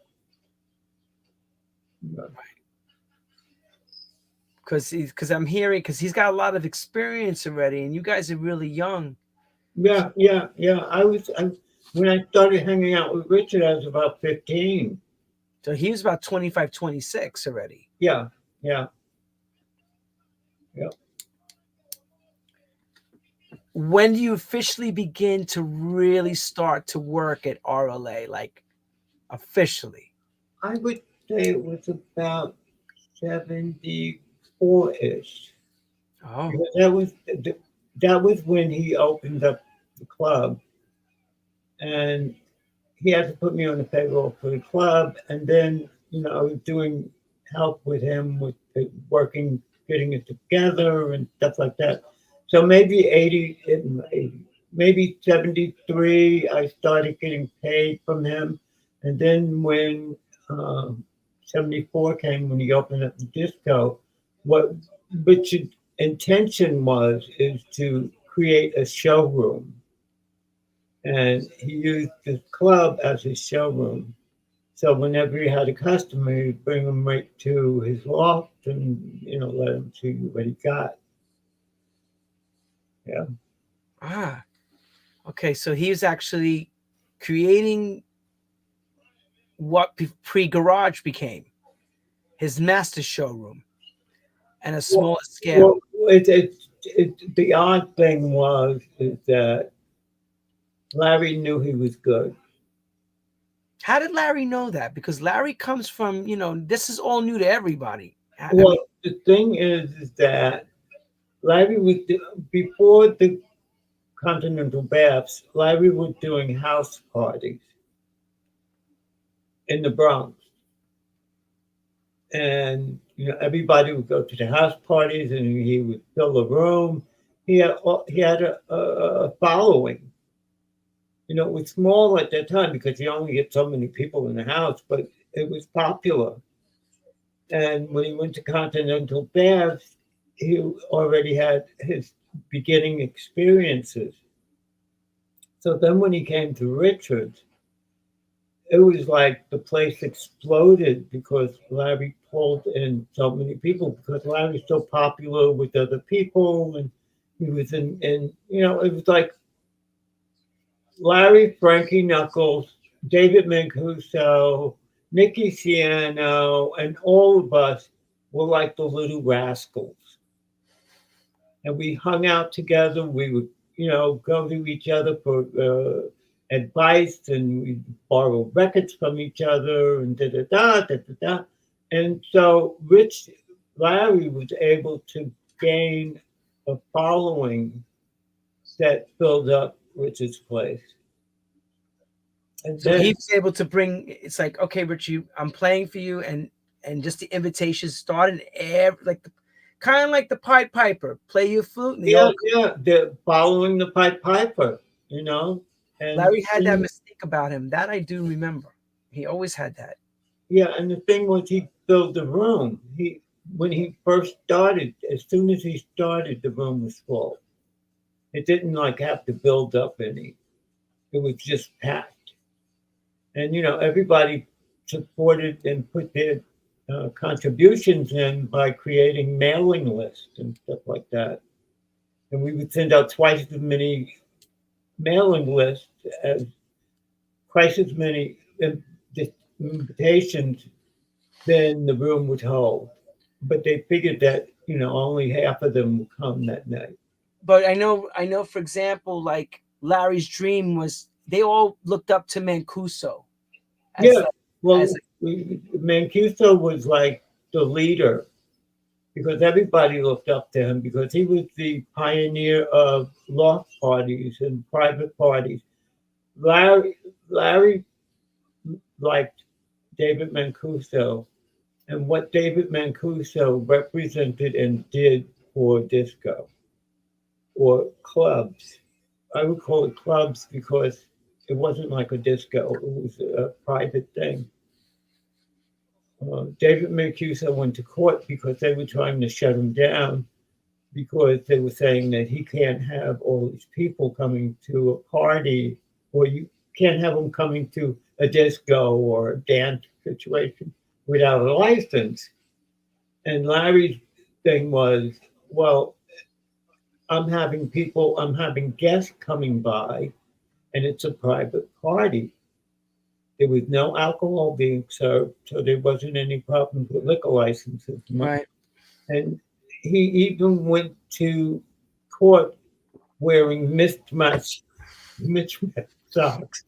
Because I'm hearing, because he's got a lot of experience already, and you guys are really young. Yeah. When I started hanging out with Richard, I was about 15. So he was about 25, 26 already. Yeah. when do you officially begin to really start to work at RLA, like officially? I would say it was about 74-ish. Oh, Because that was when he opened up the club, and he had to put me on the payroll for the club, and then I was doing help with him with working, getting it together and stuff like that. So maybe 80, maybe 73, I started getting paid from him, and then when 74 came, when he opened up the disco, what Richard's intention was is to create a showroom, and he used this club as his showroom. So whenever he had a customer, he'd bring them right to his loft and let him see what he got. Yeah. ah, okay. So he was actually creating what pre-garage became his master showroom and a Well, smaller scale. well the odd thing was is that Larry knew he was good. How did Larry know that? Because Larry comes from, this is all new to everybody. I Well, mean, the thing is that Larry was before the continental baths. Larry was doing house parties in the Bronx, and everybody would go to the house parties, and he would fill the room. He had a following. It was small at that time because you only get so many people in the house, but it was popular. And when he went to Continental Baths, he already had his beginning experiences. So then when he came to Richards, it was like the place exploded because Larry pulled in so many people because Larry's so popular with other people, and he was it was like Larry, Frankie Knuckles, David Mancuso, Nicky Siano, and all of us were like the little rascals. And we hung out together. We would, go to each other for advice, and we borrow records from each other, and da da da da da da. And so Larry was able to gain a following that filled up Richard's place. And so he then was able to bring. It's like, okay, Rich, I'm playing for you, and just the invitations started like kind of like the Pied Piper, play your flute, and they yeah, all. yeah, they're following the Pied Piper, and Larry had that mystique about him that I do remember. He always had that. yeah, and the thing was, he filled the room. When he first started, as soon as he started, the room was full. It didn't like have to build up any. It was just packed, and everybody supported and put their contributions in by creating mailing lists and stuff like that. And we would send out twice as many mailing lists as twice as many invitations than the room would hold. But they figured that only half of them would come that night. But I know, for example, like Larry's dream was they all looked up to Mancuso as Yeah, like as well, Mancuso was like the leader because everybody looked up to him because he was the pioneer of loft parties and private parties. Larry liked David Mancuso and what David Mancuso represented and did for disco or clubs. I would call it clubs because it wasn't like a disco, it was a private thing. David Mancuso went to court because they were trying to shut him down because they were saying that he can't have all these people coming to a party, or you can't have them coming to a disco or a dance situation without a license. And Larry's thing was, well, I'm having guests coming by, and it's a private party. There was no alcohol being served, so there wasn't any problems with liquor licenses. right. And he even went to court wearing mismatched socks.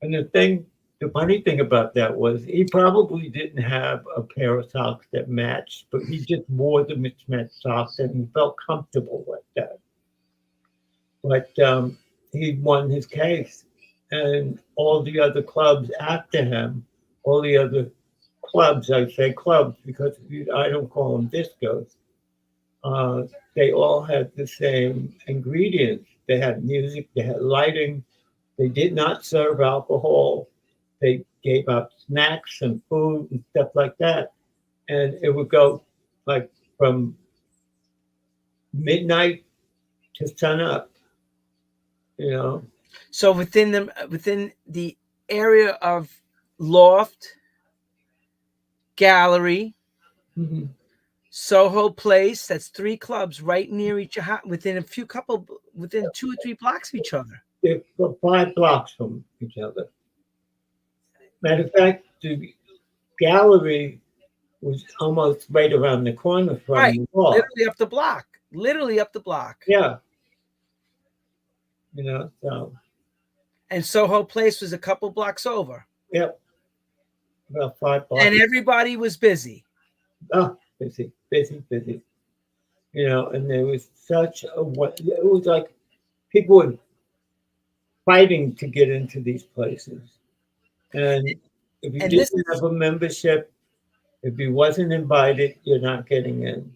And the funny thing about that was he probably didn't have a pair of socks that matched, but he just wore the mismatched socks and he felt comfortable like that. But he won his case, and all the other clubs after him, all the other clubs, I say clubs because I don't call them discos, they all had the same ingredients. They had music, they had lighting, they did not serve alcohol, they gave out snacks and food and stuff like that. And it would go like from midnight to sun up, you know. So within the area of Loft, Gallery, Mm-hmm. Soho Place, that's 3 clubs right near each other, within 2 or 3 blocks of each other. They're 5 blocks from each other. Matter of fact, the gallery was almost right around the corner from Right, the bar. literally up the block. Literally up the block. Yeah. You know, so. And Soho Place was a couple blocks over. Yep. About 5 blocks. And everybody was busy. Oh, busy. You know, and there was such a, it was like people were fighting to get into these places. And if you didn't have a membership, if you wasn't invited, you're not getting in.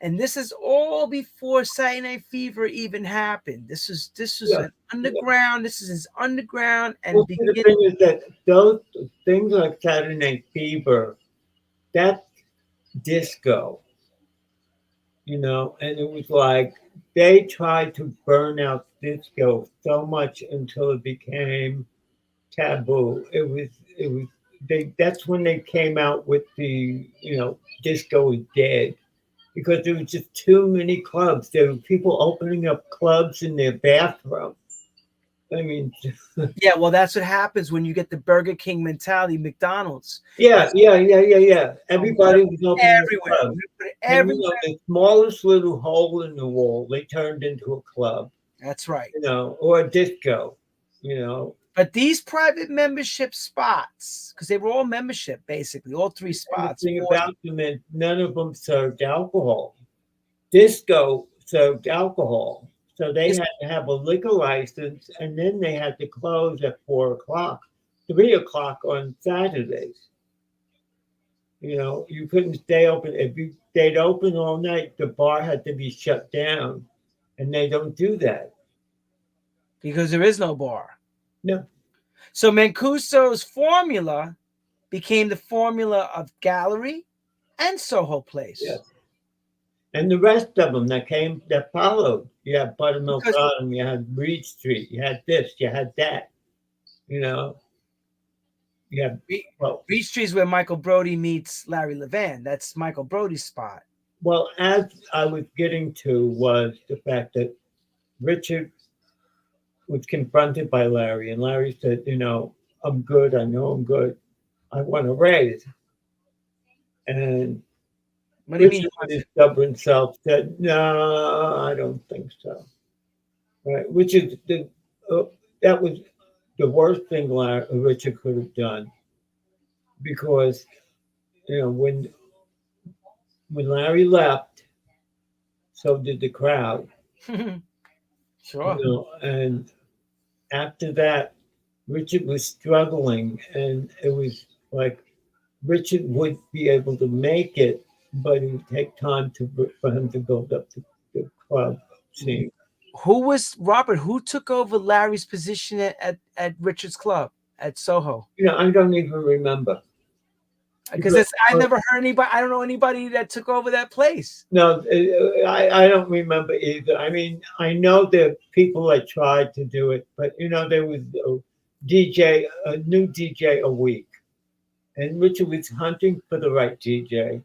And this is all before Saturday Night Fever even happened. This was an underground. This is underground. And the thing is that those things like Saturday Night Fever, that's disco, you know, and it was like they tried to burn out disco so much until it became taboo. It was that's when they came out with the, you know, disco is dead. Because there was just too many clubs. There were people opening up clubs in their bathroom. I mean, yeah, well, that's what happens when you get the Burger King mentality, McDonald's. Yeah. Everybody was opening everywhere. Clubs. And, you know, the smallest little hole in the wall, they turned into a club. That's right. You know, or a disco, you know. But these private membership spots, because they were all membership, basically, all 3 spots. The thing about them is none of them served alcohol. Disco served alcohol. So they had to have a liquor license, and then they had to close at 4 o'clock, 3 o'clock on Saturdays. You know, you couldn't stay open. If you stayed open all night, the bar had to be shut down, and they don't do that. Because there is no bar. No. So Mancuso's formula became the formula of Gallery and Soho Place. Yes. And the rest of them that followed. You had Buttermilk Bottom, you had Reed Street, you had this, you had that. You know. Yeah. Reed Street is where Michael Brody meets Larry Levan. That's Michael Brody's spot. Well, as I was getting to was the fact that Richard was confronted by Larry, and Larry said, you know, I'm good. I know I'm good. I want to raise. And what do you Richard, with his stubborn self, said, no, I don't think so. Right? Which is that was the worst thing Richard could have done, because, you know, when Larry left, so did the crowd. Sure. You know, and after that, Richard was struggling, and it was like Richard would be able to make it, but it would take time for him to build up the club scene. Who took over Larry's position at Richard's club at Soho? You know, I don't even remember. Because I never heard anybody. I don't know anybody that took over that place. No, I don't remember either. I mean, I know there people that tried to do it, but you know, there was a new DJ a week, and Richard was hunting for the right DJ,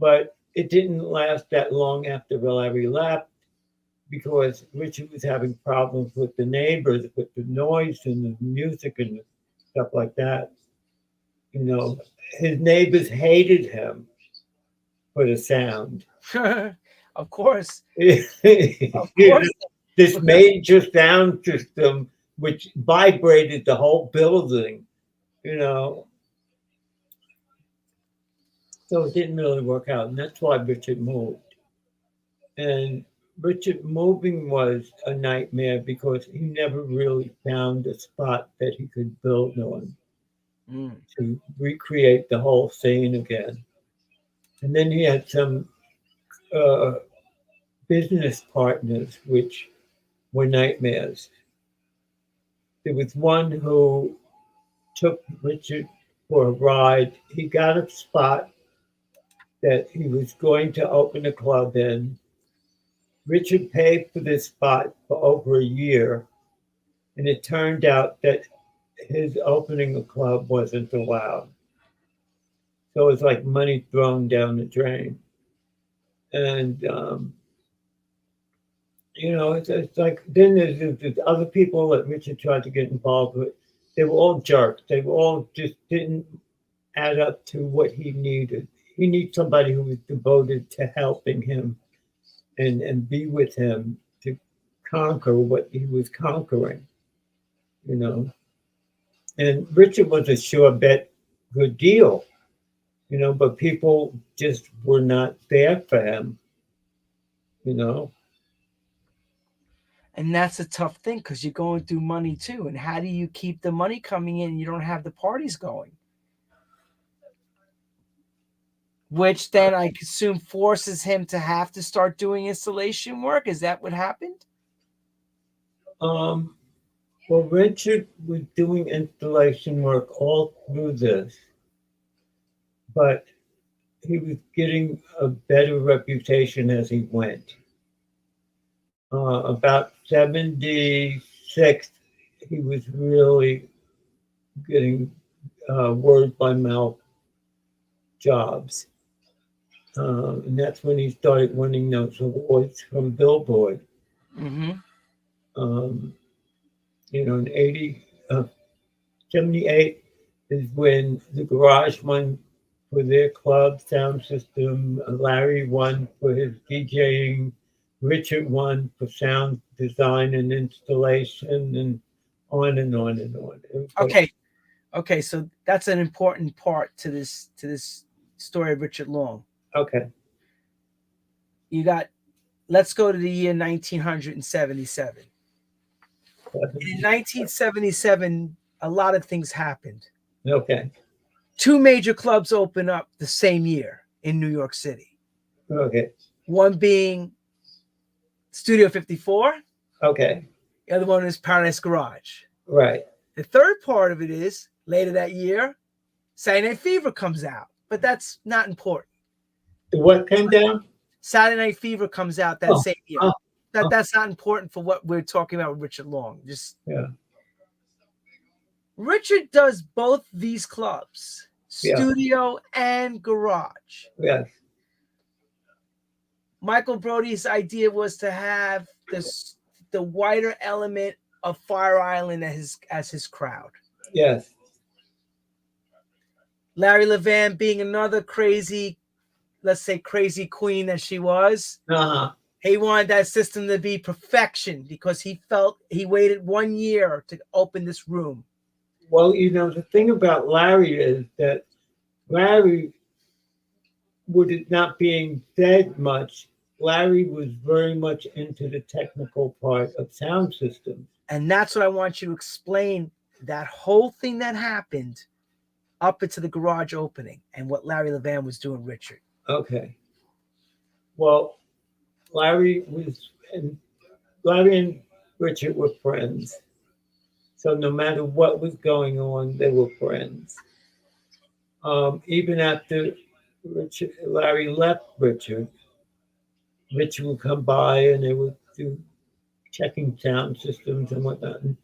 but it didn't last that long after Larry left, because Richard was having problems with the neighbors, with the noise and the music and stuff like that. You know, his neighbors hated him for the sound. Of course. Of course. this major sound system which vibrated the whole building, you know. So it didn't really work out, and that's why Richard moved. And Richard moving was a nightmare because he never really found a spot that he could build on to recreate the whole scene again. And then he had some uh, business partners which were nightmares. There was one who took Richard for a ride. He got a spot that he was going to open a club in. Richard paid for this spot for over a year, and it turned out that his opening a club wasn't allowed. So it's like money thrown down the drain. And, you know, it's like, then there's other people that Richard tried to get involved with. They were all jerks. They were all just didn't add up to what he needed. He needs somebody who was devoted to helping him and be with him to conquer what he was conquering, you know. And Richard was a sure bet good deal, you know, but people just were not there for him, you know. And that's a tough thing because you're going through money too. And how do you keep the money coming in and you don't have the parties going? Which then I assume forces him to have to start doing installation work. Is that what happened? Well, Richard was doing installation work all through this, but he was getting a better reputation as he went. About 76, he was really getting word by mouth jobs. And that's when he started winning those awards from Billboard. Mm-hmm. You know, in 78 is when the Garage won for their club sound system. Larry won for his DJing. Richard won for sound design and installation, and on and on and on. Okay, so that's an important part to this story of Richard Long. Okay. Let's go to the year 1977. In 1977, a lot of things happened. Okay. 2 major clubs open up the same year in New York City. Okay. One being Studio 54. Okay. The other one is Paradise Garage. Right. The third part of it is later that year, Saturday Night Fever comes out, but that's not important. What came down? Saturday Night Fever comes out that same year. That's not important for what we're talking about with Richard Long. Richard does both these clubs, studio and garage. Yes. Michael Brody's idea was to have the wider element of Fire Island as his crowd. Yes. Larry Levan being another crazy, let's say crazy queen that she was. He wanted that system to be perfection because he felt he waited 1 year to open this room. Well, you know, the thing about Larry is that Larry, with it not being said much, Larry was very much into the technical part of sound systems. And that's what I want you to explain, that whole thing that happened up into the garage opening and what Larry Levan was doing, Richard. Okay. Well, Larry and Richard were friends. So no matter what was going on, they were friends. Even after Larry left Richard would come by and they would do checking sound systems and whatnot. And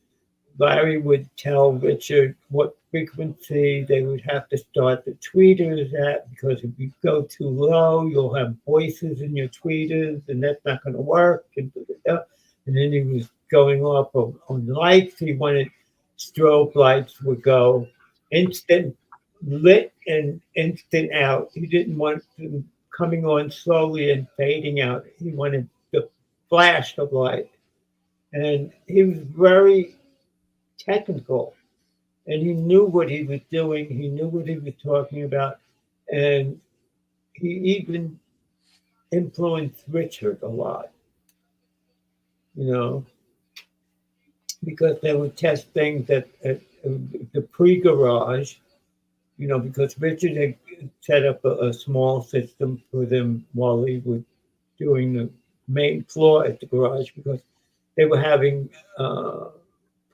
Larry would tell Richard what frequency they would have to start the tweeters at, because if you go too low, you'll have voices in your tweeters, and that's not going to work. And then he was going off on lights. He wanted strobe lights would go instant lit and instant out. He didn't want them coming on slowly and fading out. He wanted the flash of light. And he was very technical, and he knew what he was doing. He knew what he was talking about, and he even influenced Richard a lot, you know, because they would test things at the pre-garage, you know, because Richard had set up a small system for them while he was doing the main floor at the garage, because they were having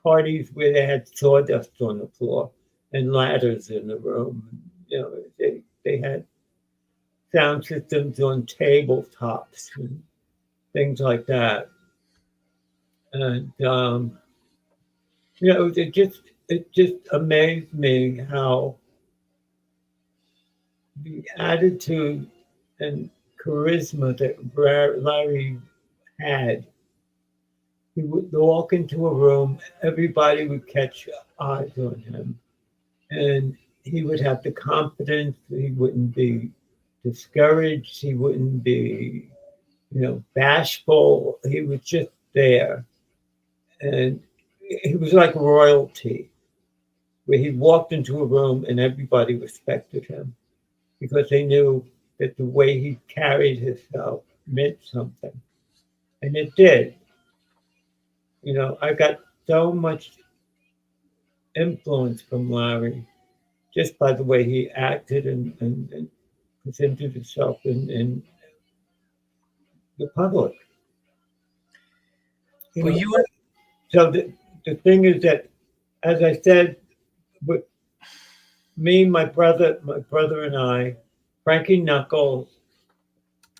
parties where they had sawdust on the floor and ladders in the room. You know, they had sound systems on tabletops and things like that. And you know, it just amazed me how the attitude and charisma that Larry had. He would walk into a room, everybody would catch eyes on him, and he would have the confidence. He wouldn't be discouraged. He wouldn't be, you know, bashful. He was just there, and he was like royalty, where he walked into a room and everybody respected him because they knew that the way he carried himself meant something, and it did. You know, I got so much influence from Larry just by the way he acted and presented himself in the public. You Well, know, you so the thing is that, as I said, with me, my brother and I, Frankie Knuckles,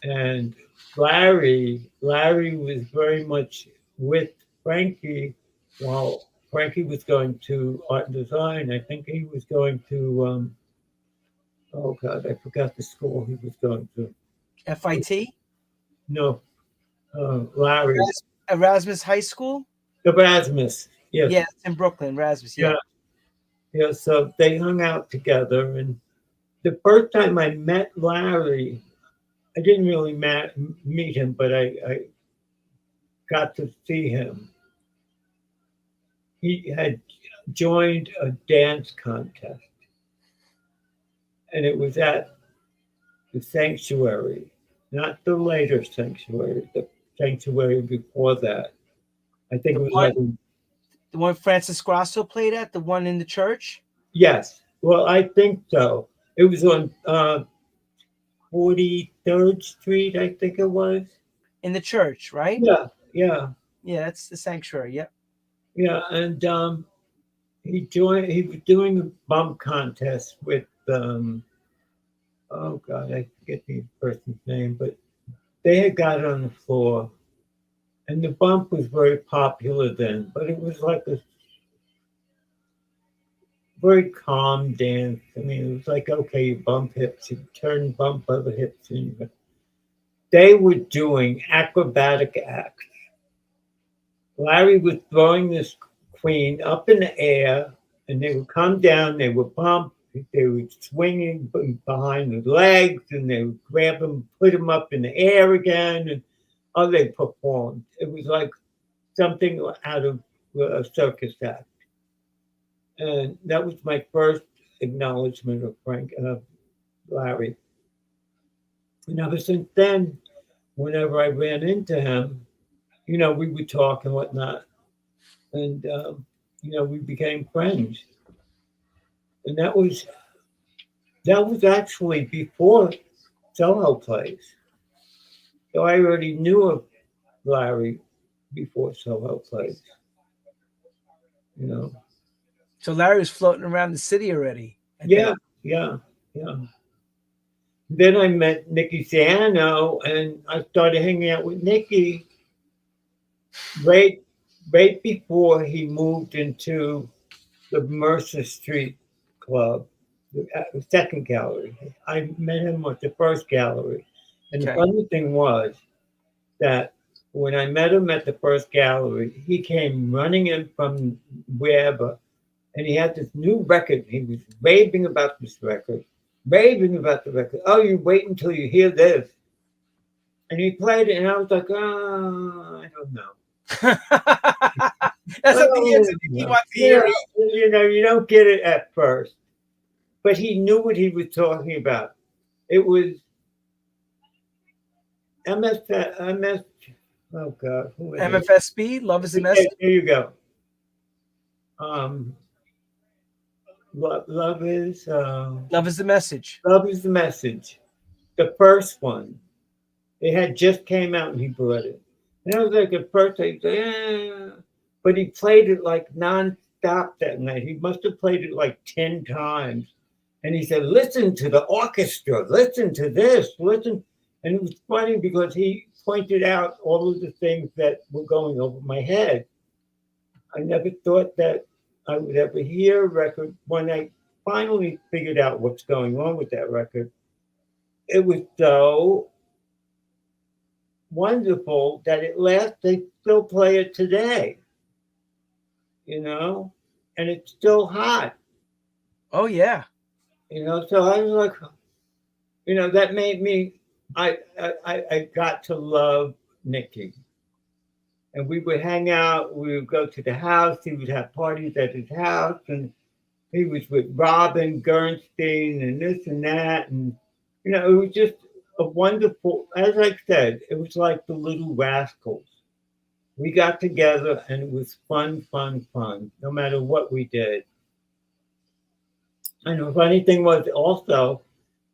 and Larry was very much with Frankie while Frankie was going to art and design. I think he was going to, oh God, I forgot the school he was going to. FIT, No, Larry. Erasmus High School. Erasmus. Yes. Yeah, it's in Brooklyn, Erasmus. Yeah. Yeah. Yeah. So they hung out together. And the first time I met Larry, I didn't really meet him, but I got to see him. He had joined a dance contest, and it was at the sanctuary, not the later sanctuary, the sanctuary before that. I think The it was one, like, the one Francis Grasso played at, the one in the church. yes. Well, I think so. It was on 43rd Street, I think it was. In the church, right? Yeah, yeah, Yeah, that's the sanctuary. Yep. yeah. And he joined. He was doing a bump contest with oh God, I forget the person's name, but they had got on the floor, and the bump was very popular then. But it was like a very calm dance. I mean, it was like, okay, you bump hips, you turn, bump other hips, and they were doing acrobatic acts. Larry was throwing this queen up in the air, and they would come down, they would bump, they would swing behind the legs, and they would grab him, put him up in the air again, and oh, they performed. It was like something out of a circus act. And that was my first acknowledgement of Larry. And ever since then, whenever I ran into him, you know, we would talk and whatnot. And, you know, we became friends. And that was actually before SoHo plays. So I already knew of Larry before SoHo plays, you know. So Larry was floating around the city already. Yeah, yeah, yeah. Then I met Nicky Siano, and I started hanging out with Nicky right, right before he moved into the Mercer Street Club, the second gallery. I met him at the first gallery. And the funny thing was that when I met him at the first gallery, he came running in from wherever, and he had this new record. He was raving about this record, raving about the record. Oh, you wait until you hear this. And he played it, and I was like, oh, I don't know. That's not the answer that he wants to hear. You don't get it at first, but he knew what he was talking about. It was MS. Oh God, who is it? MFSB, love is a message. There you go. Love is Love is the message. Love is the message. The first one, it had just came out and he brought it. And I was like, at first I said, but he played it like non-stop that night. He must have played it like 10 times. And he said, listen to the orchestra, listen to this, listen. And it was funny because he pointed out all of the things that were going over my head. I never thought that I would ever hear a record. When I finally figured out what's going on with that record, it was so wonderful that at last they still play it today, and it's still hot. Oh yeah. So I was like, that made me, I got to love Nicky. And we would hang out, we would go to the house, he would have parties at his house, and he was with Robin Gernstein and this and that. And, it was just a wonderful, as I said, it was like the Little Rascals. We got together and it was fun, no matter what we did. And the funny thing was also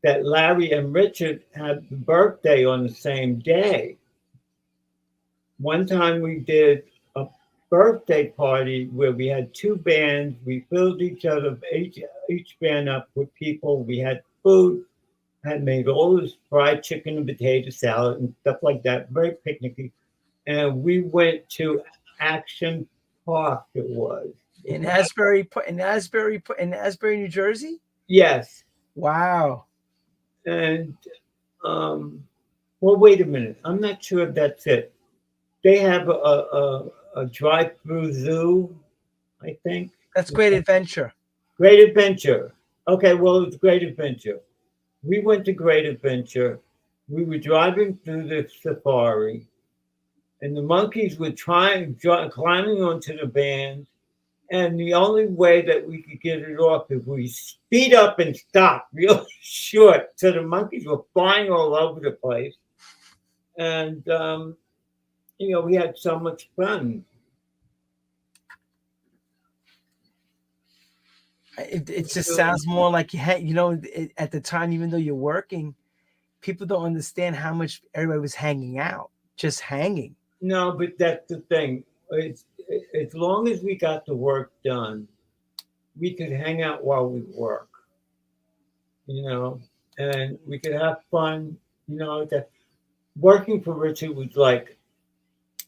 that Larry and Richard had the birthday on the same day. One time we did a birthday party where we had two bands. We filled each band up with people. We had food, had made all this fried chicken and potato salad and stuff like that, very picnicky. And we went to Action Park. It was in Asbury, New Jersey. Yes. Wow. And well, wait a minute. I'm not sure if that's it. They have a drive-through zoo, I think. That's Great Adventure. Great Adventure. Okay, well, it's Great Adventure. We went to Great Adventure. We were driving through the safari, and the monkeys were climbing onto the van. And the only way that we could get it off is we speed up and stop real short. So the monkeys were flying all over the place. And, we had so much fun. It just sounds more like at the time, even though you're working, people don't understand how much everybody was hanging out, just hanging. No, but that's the thing. As long as we got the work done, we could hang out while we work, and we could have fun. That working for Richard was like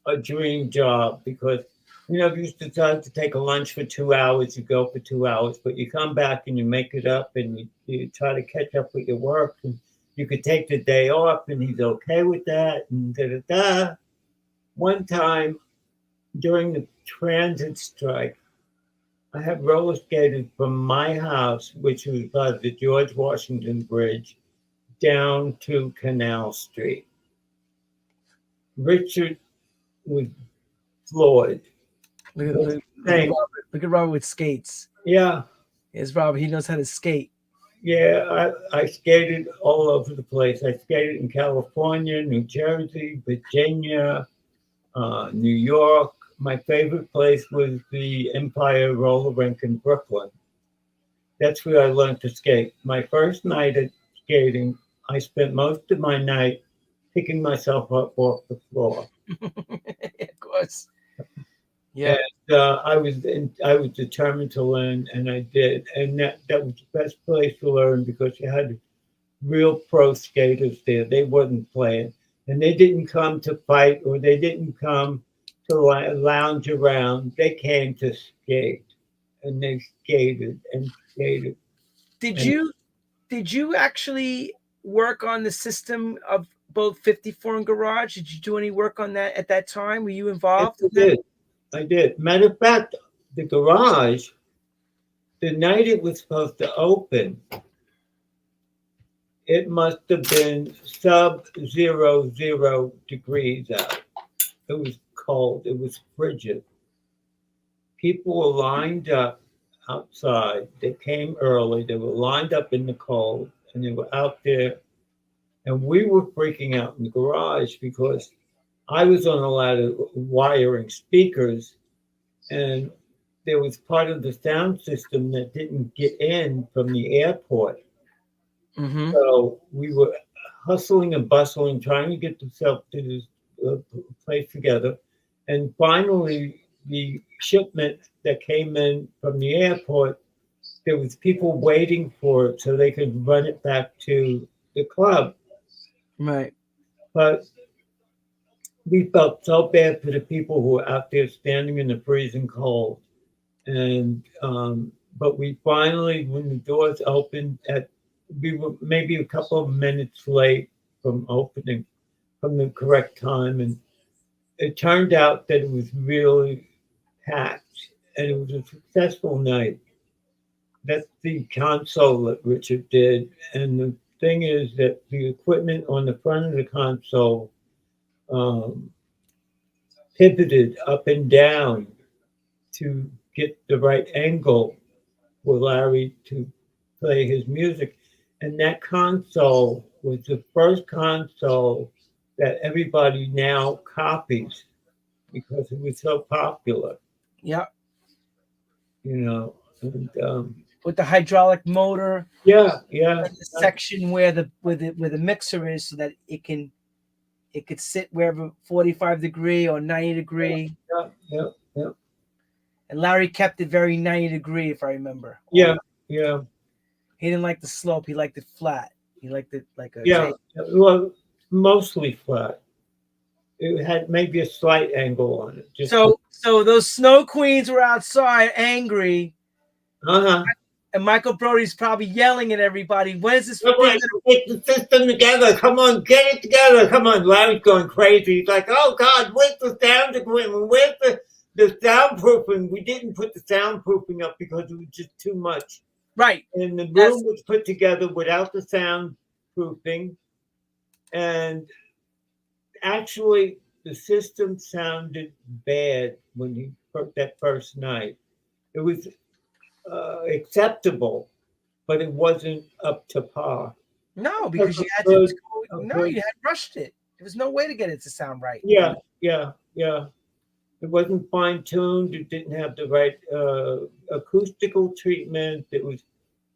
a dream job because, if you decide to take a lunch for 2 hours, you go for 2 hours, but you come back and you make it up and you try to catch up with your work. And you could take the day off and he's okay with that. And da-da-da. One time during the transit strike, I had roller skated from my house, which was by the George Washington Bridge, down to Canal Street. Richard was floored. Look at Robert with skates. Yeah. It's Robert. He knows how to skate. Yeah, I skated all over the place. I skated in California, New Jersey, Virginia, New York. My favorite place was the Empire Roller Rink in Brooklyn. That's where I learned to skate. My first night at skating, I spent most of my night picking myself up off the floor. Of course. Yeah. And I was determined to learn, and I did. And that was the best place to learn because you had real pro skaters there. They wasn't playing. And they didn't come to fight or they didn't come to lounge around. They came to skate. And they skated and skated. Did you actually work on the system of both 54 and Garage? Did you do any work on that at that time? Were you involved? Yes, I did. Matter of fact, the Garage, the night it was supposed to open, it must have been sub-0 degrees out. It was cold. It was frigid. People were lined up outside. They came early. They were lined up in the cold, and they were out there. And we were freaking out in the garage because I was on a ladder wiring speakers, and there was part of the sound system that didn't get in from the airport. Mm-hmm. So we were hustling and bustling, trying to get themselves to this place together. And finally, the shipment that came in from the airport, there was people waiting for it so they could run it back to the club. Right. But we felt so bad for the people who were out there standing in the freezing cold. And but we finally, when the doors opened, we were maybe a couple of minutes late from opening, from the correct time, and it turned out that it was really packed, and it was a successful night. That's the console that Richard did, and the thing is that the equipment on the front of the console um, pivoted up and down to get the right angle for Larry to play his music. And that console was the first console that everybody now copies because it was so popular, Yeah. you know. And With the hydraulic motor, yeah, and the section where the mixer is, so that it could sit wherever 45 degree or 90 degree. yeah. And Larry kept it very 90 degree, if I remember. Yeah. He didn't like the slope. He liked it flat. He liked it like a Yeah. J. Well, mostly flat. It had maybe a slight angle on it. Just So those snow queens were outside angry, uh-huh. and Michael Brody's probably yelling at everybody. When is this Come on, get the system together. Come on, get it together. Come on. Larry's going crazy. He's like, oh, God, where's the sound equipment? Where's the soundproofing? We didn't put the soundproofing up because it was just too much. Right. And the room was put together without the soundproofing. And actually, the system sounded bad when he that first night. It was acceptable, but it wasn't up to par. No, because you had to you had rushed it. There was no way to get it to sound right. Yeah. It wasn't fine tuned. It didn't have the right acoustical treatment. It was,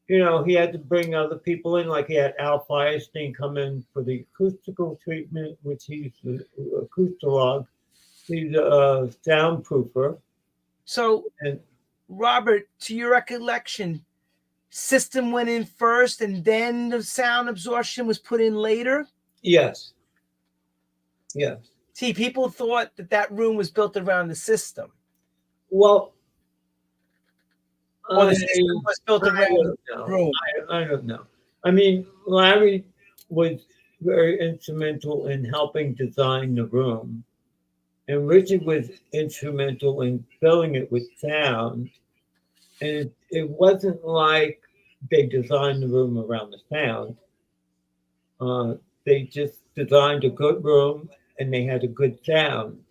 he had to bring other people in, like he had Al Firestein come in for the acoustical treatment, which he's the acoustalog. He's a soundproofer. So, Robert, to your recollection, system went in first and then the sound absorption was put in later? Yes. See, people thought that room was built around the system. Well, or the system was built around the room. I don't know. I mean, Larry was very instrumental in helping design the room, and Richard was instrumental in filling it with sound. And it wasn't like they designed the room around the sound. They just designed a good room, and they had a good sound,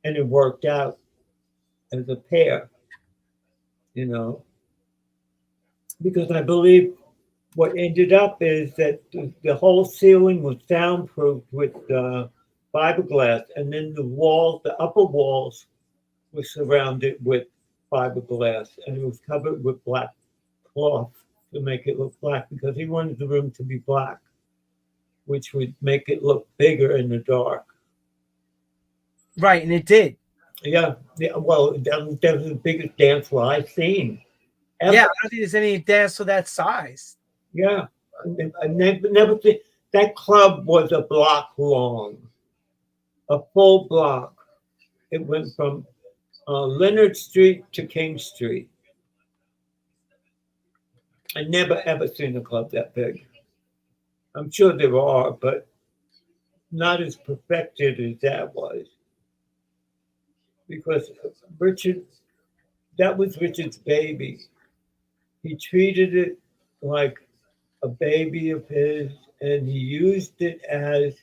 and it worked out as a pair, because I believe what ended up is that the whole ceiling was soundproofed with fiberglass, and then the upper walls were surrounded with fiberglass, and it was covered with black cloth to make it look black, because he wanted the room to be black, which would make it look bigger in the dark. Right, and it did. Yeah. Well, that was the biggest dance floor I've seen ever. Yeah, I don't think there's any dance for that size. Yeah, I never seen that club was a block long, a full block. It went from Leonard Street to King Street. I never ever seen a club that big. I'm sure there are, but not as perfected as that was. Because that was Richard's baby. He treated it like a baby of his, and he used it as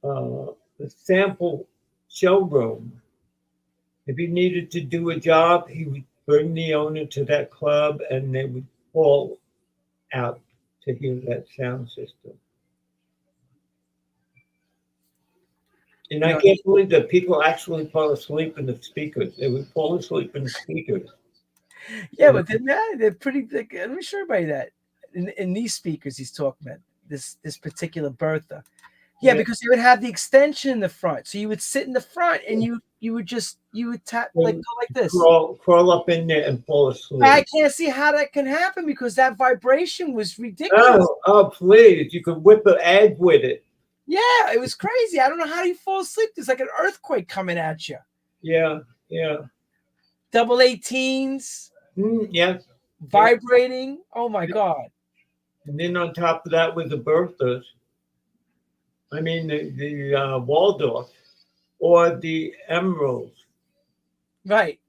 a sample showroom. If he needed to do a job, he would bring the owner to that club, and they would all out to hear that sound system. And I can't believe that people actually fall asleep in the speakers. They would fall asleep in the speakers. Yeah, but they're pretty thick. Let me show everybody that. In these speakers he's talking about, this particular Bertha. Yeah, because they would have the extension in the front. So you would sit in the front and you would tap, like, go like this. Crawl up in there and fall asleep. I can't see how that can happen because that vibration was ridiculous. Oh, please. You could whip an egg with it. Yeah, it was crazy. I don't know how you fall asleep. There's like an earthquake coming at you. Yeah. Double 18s. Yeah. Vibrating. Oh, my God. And then on top of that was the Berthas. I mean, the Waldorf or the Emeralds. Right.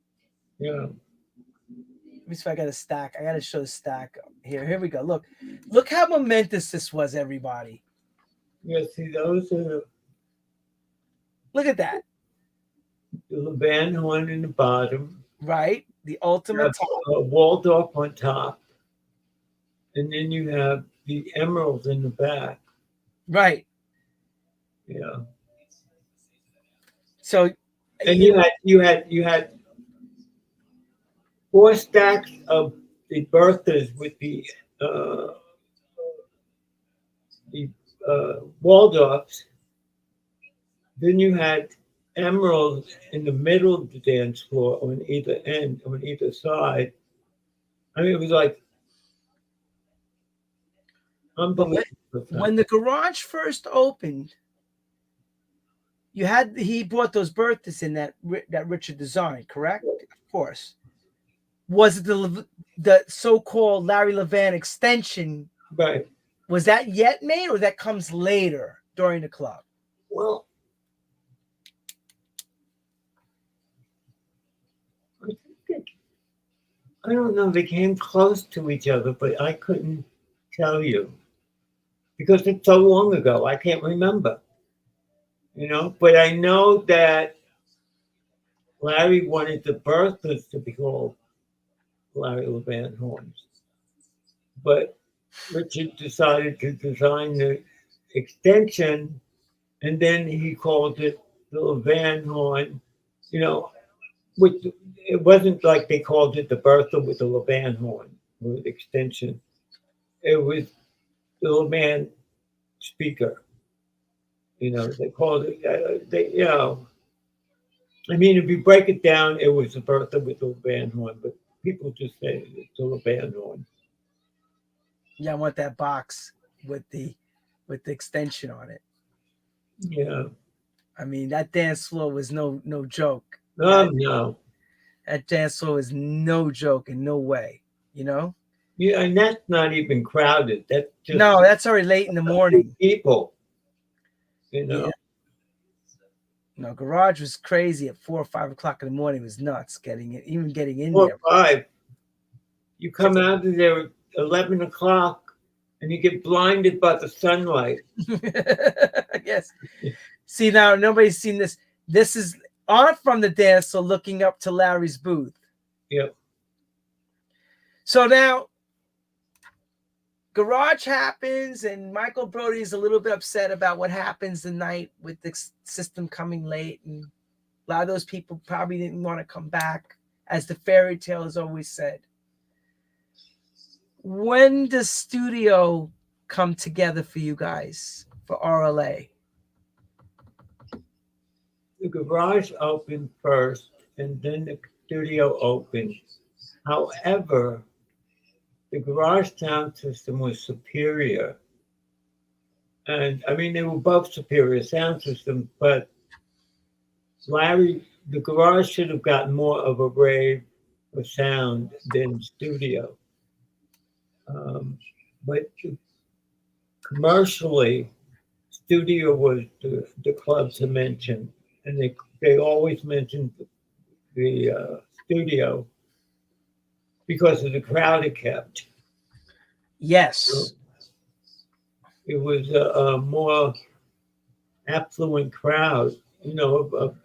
Yeah. Let me see if I got a stack. I got to show the stack here. Here we go. Look how momentous this was, everybody. Yeah, see, those are. Look at that. The Levan horn in the bottom. Right. The ultimate top. Waldorf on top. And then you have the emeralds in the back. Right. Yeah. So. And you had 4 stacks of the Berthas with the Waldorfs. Then you had emeralds in the middle of the dance floor on either end, on either side. I mean, it was like unbelievable. When the garage first opened, he brought those Berthas in that Richard design, correct? Of course. Was it the so-called Larry Levan extension? Right. Was that yet made, or that comes later during the club? Well, I don't know. They came close to each other, but I couldn't tell you because it's so long ago. I can't remember. But I know that Larry wanted the Berthas to be called Larry Levan horns, but Richard decided to design the extension, and then he called it the Levan horn. Which it wasn't like they called it the Bertha with the Levan horn with extension. It was the Levan speaker. They called it. I mean, if you break it down, it was the Bertha with the Levan horn, but people just say it's the Levan horn. Yeah, I want that box with the extension on it. Yeah. I mean, that dance floor was no joke. No. That dance floor is no joke in no way, Yeah, and that's not even crowded. That's just that's already late in the morning. People, Yeah. No, garage was crazy at 4 or 5 o'clock in the morning. It was nuts getting in 4 there. or 5. You come out of there at 11 o'clock and you get blinded by the sunlight. Yes. See, now nobody's seen this. This is on from the dance floor looking up to Larry's booth. Yep. So now garage happens, and Michael Brody is a little bit upset about what happens the night with the system coming late, and a lot of those people probably didn't want to come back, as the fairy tale has always said. When does studio come together for you guys for RLA? The garage opened first, and then the studio opened. However, the garage sound system was superior. And I mean, they were both superior sound systems, but the garage should have gotten more of a rave of sound than studio. But commercially, studio was the club to mention, and they always mentioned the studio because of the crowd it kept. Yes. It was a more affluent crowd of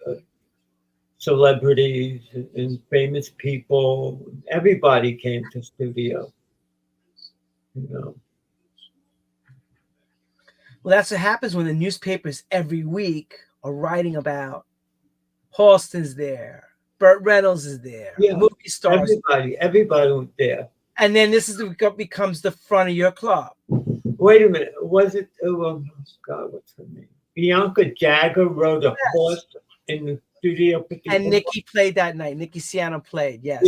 celebrities and famous people. Everybody came to studio. Well, that's what happens when the newspapers every week are writing about Halston's there, Burt Reynolds is there, movie stars. Everybody was there. And then this is what becomes the front of your club. Wait a minute. Was it, oh God, what's her name? Bianca Jagger rode a horse in the studio. And Nikki played that night. Nikki Siano played, yes.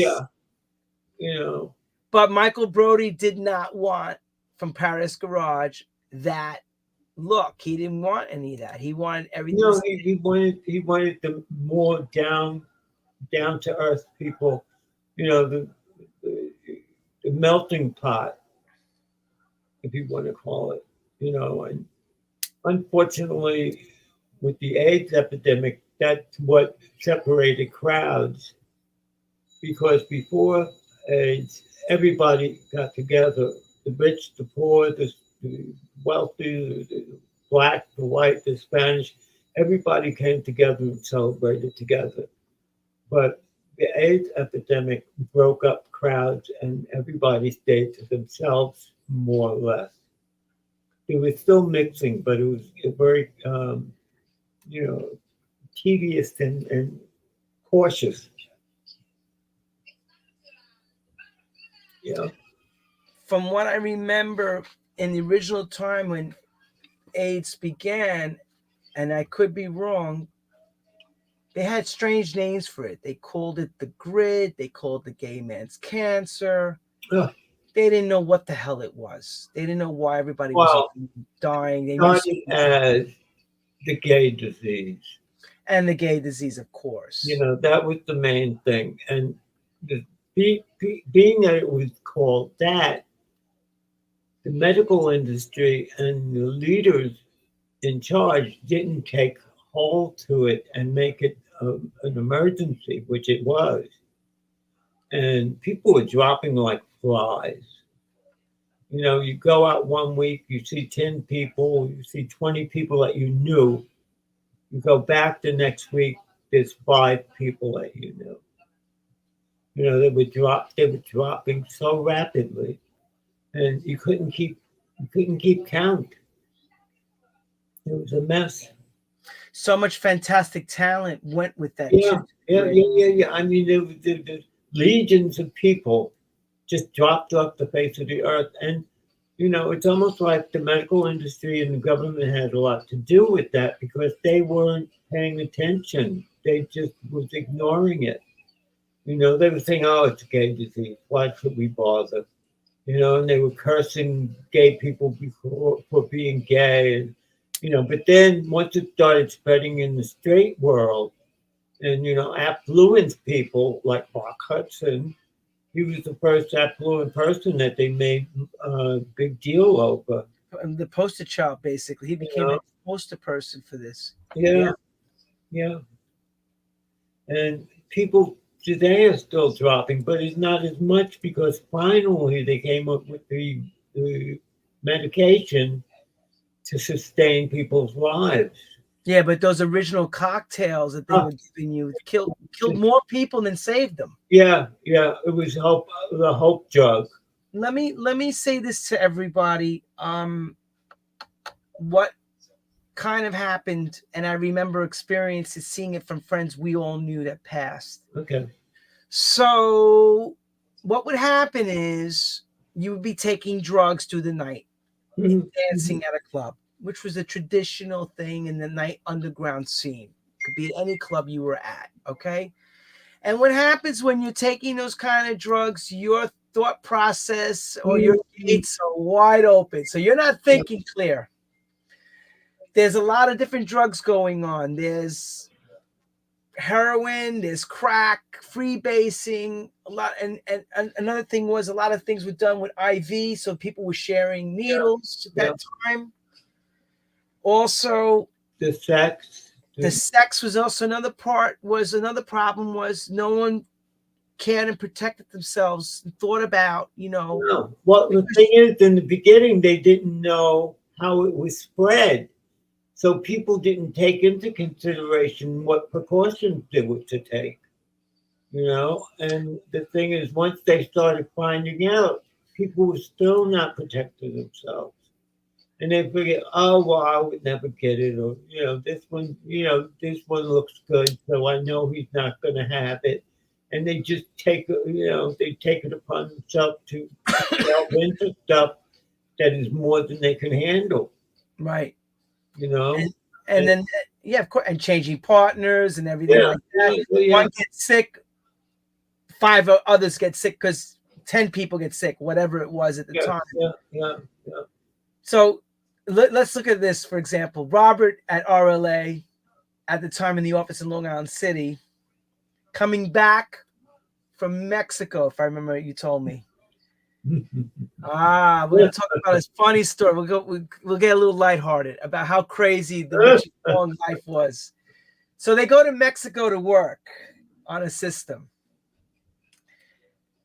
Yeah. But Michael Brody did not want from Paris Garage that look. He didn't want any of that. He wanted everything. No, he wanted the more down to earth people. The melting pot, if you want to call it. And unfortunately, with the AIDS epidemic, that's what separated crowds. Because before AIDS, everybody got together: the rich, the poor, the wealthy, the black, the white, the Spanish. Everybody came together and celebrated together. But the AIDS epidemic broke up crowds, and everybody stayed to themselves, more or less. It was still mixing, but it was very, tedious and cautious. Yeah. From what I remember in the original time when AIDS began, and I could be wrong, they had strange names for it. They called it the grid. They called the gay man's cancer. Ugh. They didn't know what the hell it was. They didn't know why everybody was dying. They started as the gay disease. And the gay disease, of course. That was the main thing. And being that it was called that, the medical industry and the leaders in charge didn't take hold to it and make it an emergency, which it was. And people were dropping like flies. You go out one week, you see 10 people, you see 20 people that you knew. You go back the next week, there's 5 people that you knew. They were dropping so rapidly, and you couldn't keep count. It was a mess. So much fantastic talent went with that. Yeah. I mean, the legions of people just dropped off the face of the earth. And, it's almost like the medical industry and the government had a lot to do with that, because they weren't paying attention. They just was ignoring it. They were saying, oh, it's a gay disease. Why should we bother? And they were cursing gay people for being gay. But then once it started spreading in the straight world, and, affluent people like Mark Hudson, he was the first affluent person that they made a big deal over. The poster child, basically. He became a poster person for this. Yeah. And people today are still dropping, but it's not as much, because finally they came up with the medication to sustain people's lives. Yeah, but those original cocktails that they were giving you killed more people than saved them. Yeah, it was the hope drug. Let me say this to everybody. What kind of happened, and I remember experiencing seeing it from friends we all knew that passed. Okay. So what would happen is you would be taking drugs through the night, dancing at a club, which was a traditional thing in the night underground scene. Could be at any club you were at, okay? And what happens when you're taking those kind of drugs, your thought process or your gates are wide open. So you're not thinking clear. There's a lot of different drugs going on. There's heroin, there's crack, freebasing, a lot. And another thing was a lot of things were done with IV. So people were sharing needles at that time. Also, the sex. The sex was also another problem was no one cared and protected themselves and thought about, No. Well, the thing is, in the beginning, they didn't know how it was spread. So people didn't take into consideration what precautions they were to take, And the thing is, once they started finding out, people were still not protecting themselves. And they figure, oh, well, I would never get it. Or, this one looks good, so I know he's not going to have it. And they just take it upon themselves to delve into stuff that is more than they can handle. Right. You know? And then, yeah, of course, and changing partners and everything like that. One gets sick, 5 others get sick because 10 people get sick, whatever it was at the time. Yeah. So let's look at this, for example. Robert at RLA at the time in the office in Long Island City, coming back from Mexico, if I remember you told me. We're going to talk about his funny story. We'll get a little lighthearted about how crazy the Richard Long life was. So they go to Mexico to work on a system.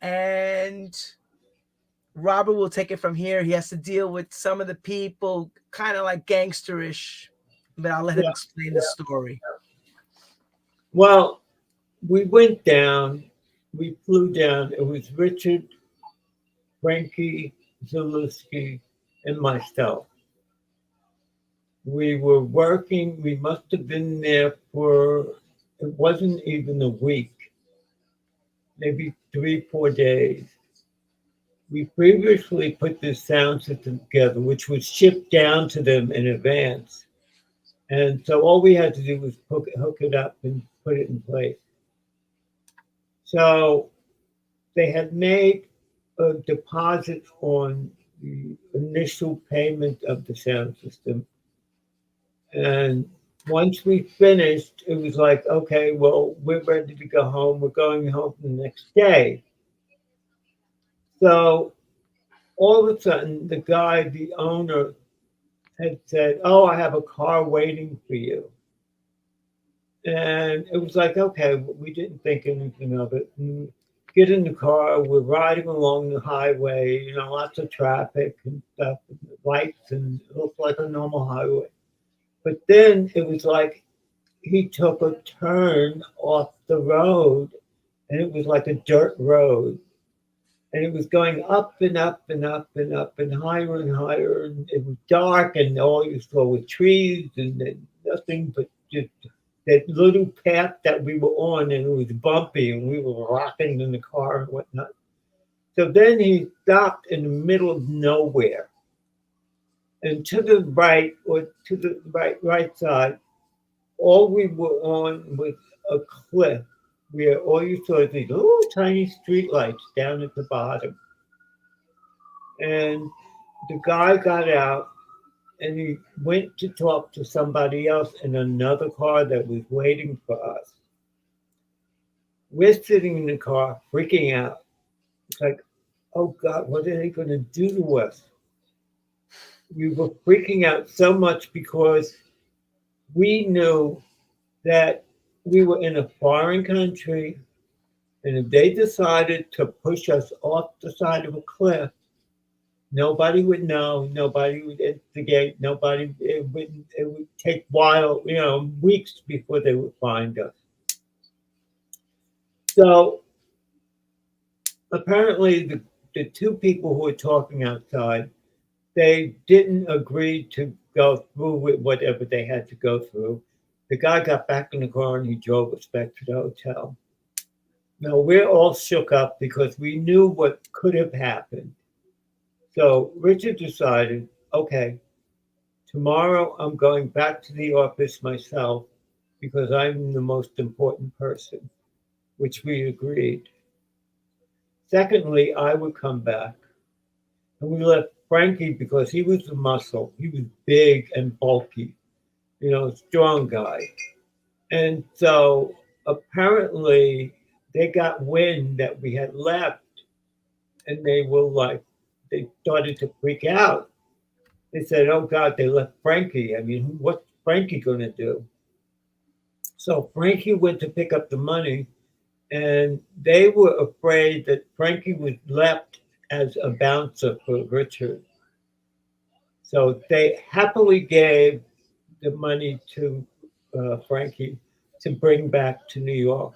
And Robert will take it from here. He has to deal with some of the people, kind of like gangsterish, but I'll let him explain the story. Well, we went down. We flew down. It was Richard, Frankie, Zalewski, and myself. We were working. We must have been there for, it wasn't even a week, maybe 3-4 days. We previously put this sound system together, which was shipped down to them in advance. And so all we had to do was hook it up and put it in place. So they had made a deposit on the initial payment of the sound system. And once we finished, it was like, okay, well, we're ready to go home. We're going home the next day. So all of a sudden, the guy, the owner, had said, oh, I have a car waiting for you. And it was like, okay, we didn't think anything of it. And we get in the car, we're riding along the highway, lots of traffic and stuff, and lights, and it looked like a normal highway. But then it was like he took a turn off the road, and it was like a dirt road. And it was going up and up and up and up and higher and higher. And it was dark, and all you saw were trees and nothing but just that little path that we were on, and it was bumpy, and we were rocking in the car and whatnot. So then he stopped in the middle of nowhere. And to the right, or to the right side, all we were on was a cliff where all you saw is these little tiny street lights down at the bottom. And the guy got out, and he went to talk to somebody else in another car that was waiting for us. We're sitting in the car, freaking out. It's like, oh God, what are they going to do to us? We were freaking out so much because we knew that we were in a foreign country, and if they decided to push us off the side of a cliff, nobody would know, nobody would instigate, it would take weeks before they would find us. So apparently the 2 people who were talking outside, they didn't agree to go through with whatever they had to go through. The guy got back in the car and he drove us back to the hotel. Now we're all shook up because we knew what could have happened. So Richard decided, okay, tomorrow I'm going back to the office myself because I'm the most important person, which we agreed. Secondly, I would come back. And we left Frankie because he was the muscle. He was big and bulky, strong guy. And so apparently they got wind that we had left, and they started to freak out. They said, oh God, they left Frankie. I mean, what's Frankie going to do? So Frankie went to pick up the money, and they were afraid that Frankie was left as a bouncer for Richard. So they happily gave the money to Frankie to bring back to New York.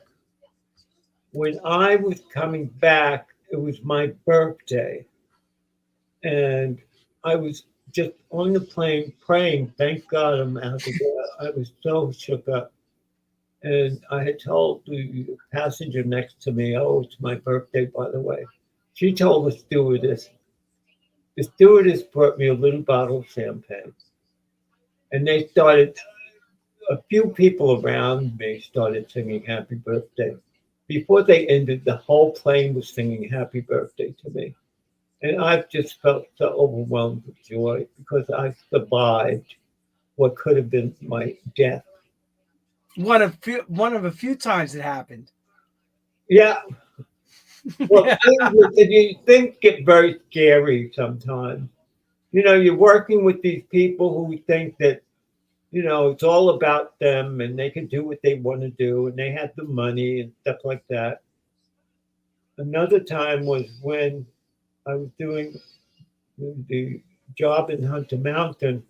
When I was coming back, it was my birthday, and I was just on the plane praying, thank God I'm out of there. I was so shook up. And I had told the passenger next to me, oh, it's my birthday, by the way. She told the stewardess brought me a little bottle of champagne. And they started, a few people around me started singing happy birthday. Before they ended, the whole plane was singing happy birthday to me. And I've just felt so overwhelmed with joy because I survived what could have been my death. One of a few times it happened. Yeah. Well, things get very scary sometimes. You know, you're working with these people who think that, you know, it's all about them and they can do what they want to do and they have the money and stuff like that. Another time was when I was doing the job in Hunter Mountain.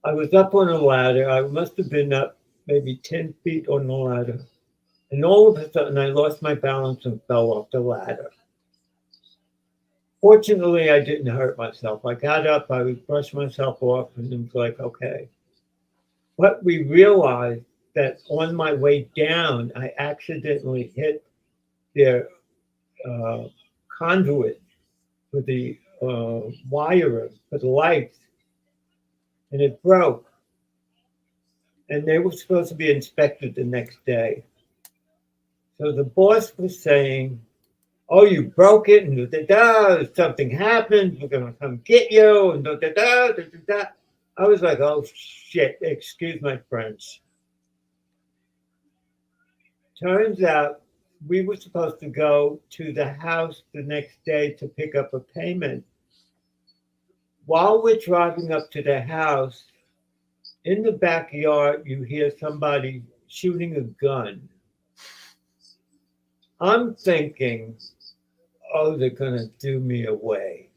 I was up on a ladder. I must have been up maybe 10 feet on the ladder. And all of a sudden, I lost my balance and fell off the ladder. Fortunately, I didn't hurt myself. I got up, I brushed myself off, and it was like, okay. But we realized that on my way down, I accidentally hit their conduit for the wire for the lights, and it broke. And they were supposed to be inspected the next day. So the boss was saying, oh, you broke it, and da-da-da, something happened, we're going to come get you, and da-da-da, da-da-da. I was like, oh, shit, excuse my French. Turns out we were supposed to go to the house the next day to pick up a payment. While we're driving up to the house, in the backyard, you hear somebody shooting a gun. I'm thinking, oh, they're going to do me away.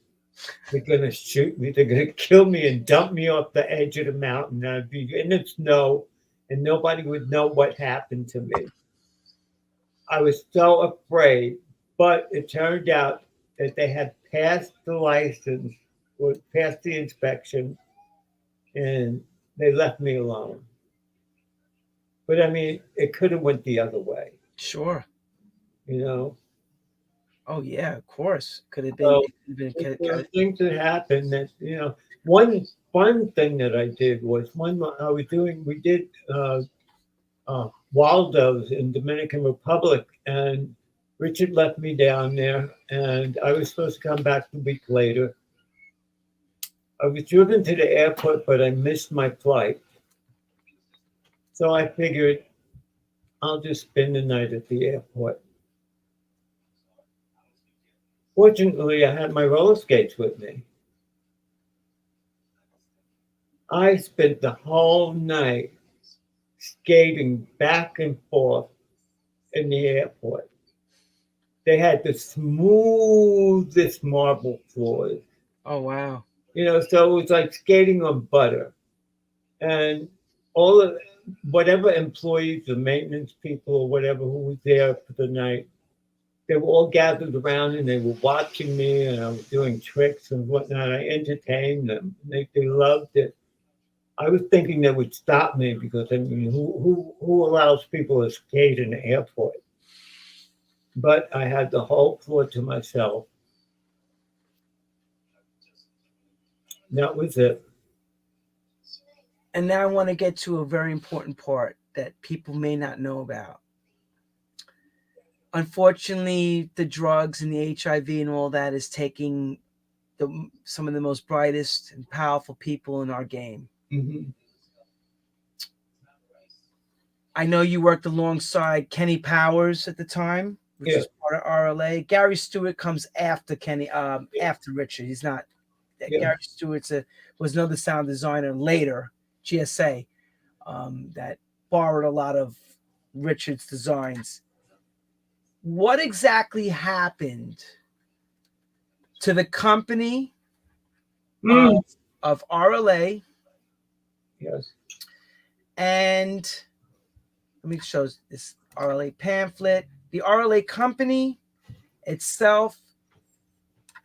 They're going to shoot me. They're going to kill me and dump me off the edge of the mountain. I'd be in the snow, and nobody would know what happened to me. I was so afraid, but it turned out that they had passed the license, or passed the inspection, and they left me alone. But I mean, it could have went the other way. Sure. You know. Oh yeah, of course. Could have been. So It could have been things that happened that, you know, one fun thing that I did was we did Waldo's in Dominican Republic, and Richard left me down there, and I was supposed to come back a week later. I was driven to the airport, but I missed my flight. So I figured I'll just spend the night at the airport. Fortunately, I had my roller skates with me. I spent the whole night skating back and forth in the airport. They had the smoothest marble floors. Oh wow. You know, so it was like skating on butter. And all of whatever employees, the maintenance people or whatever who was there for the night, they were all gathered around and they were watching me, and I was doing tricks and whatnot. I entertained them. They loved it. I was thinking they would stop me because, I mean, who allows people to skate in the airport? But I had the whole floor to myself. That was it. And now I want to get to a very important part that people may not know about. Unfortunately, the drugs and the HIV and all that is taking some of the most brightest and powerful people in our game. Mm-hmm. I know you worked alongside Kenny Powers at the time, which is part of RLA. Gary Stewart comes after Kenny, after Richard. He's not. Yeah. Gary Stewart was another sound designer later, GSA, that borrowed a lot of Richard's designs. What exactly happened to the company of RLA Yes. And let me show this RLA pamphlet. The RLA company itself,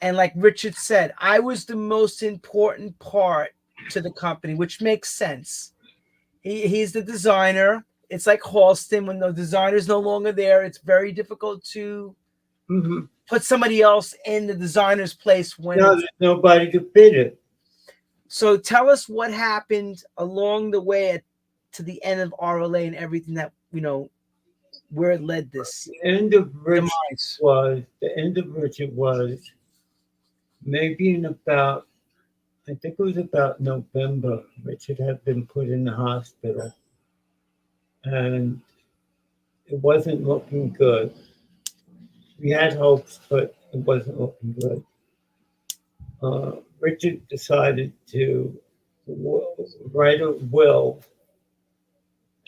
and like Richard said, I was the most important part to the company, which makes sense. He's the designer. It's like Halston, when the designer's no longer there, it's very difficult to put somebody else in the designer's place when there's nobody to fit it. So tell us what happened along the way to the end of RLA and everything that, where it led this. The end of Richard was maybe in about, I think it was about November. Richard had been put in the hospital, and it wasn't looking good. We had hopes, but it wasn't looking good. Richard decided to write a will,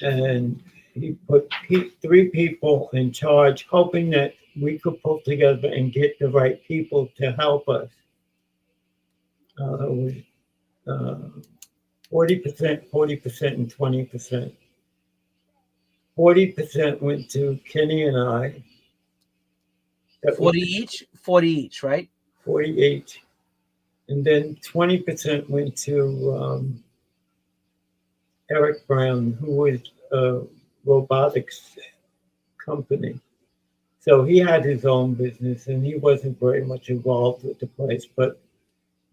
and he put 3 people in charge, hoping that we could pull together and get the right people to help us. 40%, 40%, and 20%. 40% went to Kenny and I. 40 each, right? 40 each. And then 20% went to Eric Brown, who was a robotics company. So he had his own business, and he wasn't very much involved with the place, but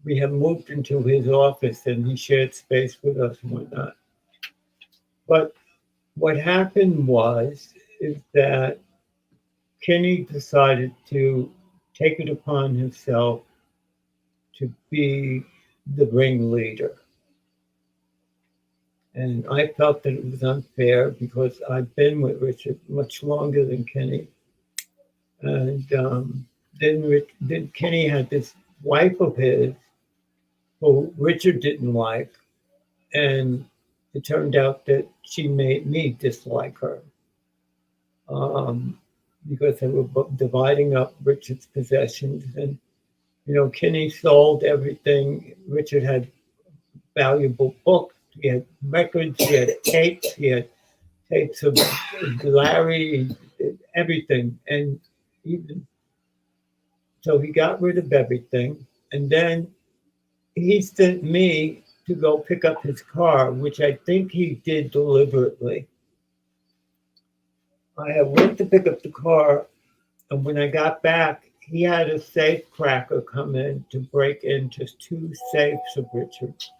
we had moved into his office, and he shared space with us and whatnot. But what happened is that Kenny decided to take it upon himself to be the ringleader. And I felt that it was unfair because I'd been with Richard much longer than Kenny. And then Kenny had this wife of his who Richard didn't like. And it turned out that she made me dislike her. Because they were dividing up Richard's possessions. And, Kenny sold everything. Richard had valuable books. He had records. He had tapes. He had tapes of Larry, everything. And so he got rid of everything. And then he sent me to go pick up his car, which I think he did deliberately. I went to pick up the car, and when I got back, he had a safe cracker come in to break into 2 safes of Richard's.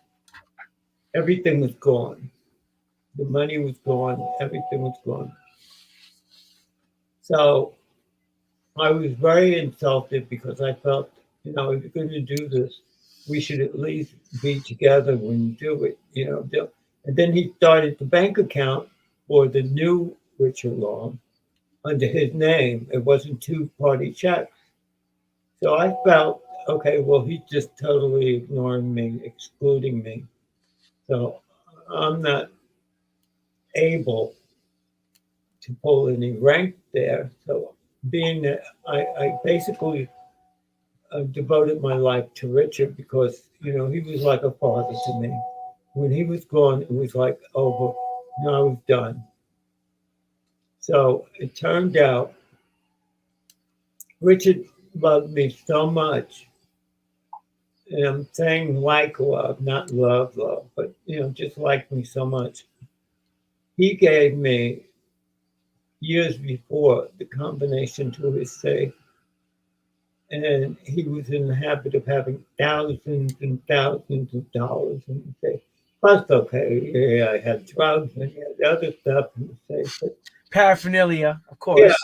Everything was gone. The money was gone. Everything was gone. So I was very insulted because I felt, if you're going to do this, we should at least be together when you do it, And then he started the bank account for the new Richard Long under his name. It wasn't 2-party checks. So I felt, okay, well, he's just totally ignoring me, excluding me. So I'm not able to pull any rank there. So being that I basically devoted my life to Richard because, he was like a father to me. When he was gone, it was like over. Now I was done. So it turned out Richard loved me so much. And I'm saying like love, not love, but, just liked me so much. He gave me, years before, the combination to his safe. And he was in the habit of having thousands and thousands of dollars in the safe. Plus, okay, yeah, I had drugs and he had other stuff in the safe. But, paraphernalia, of course.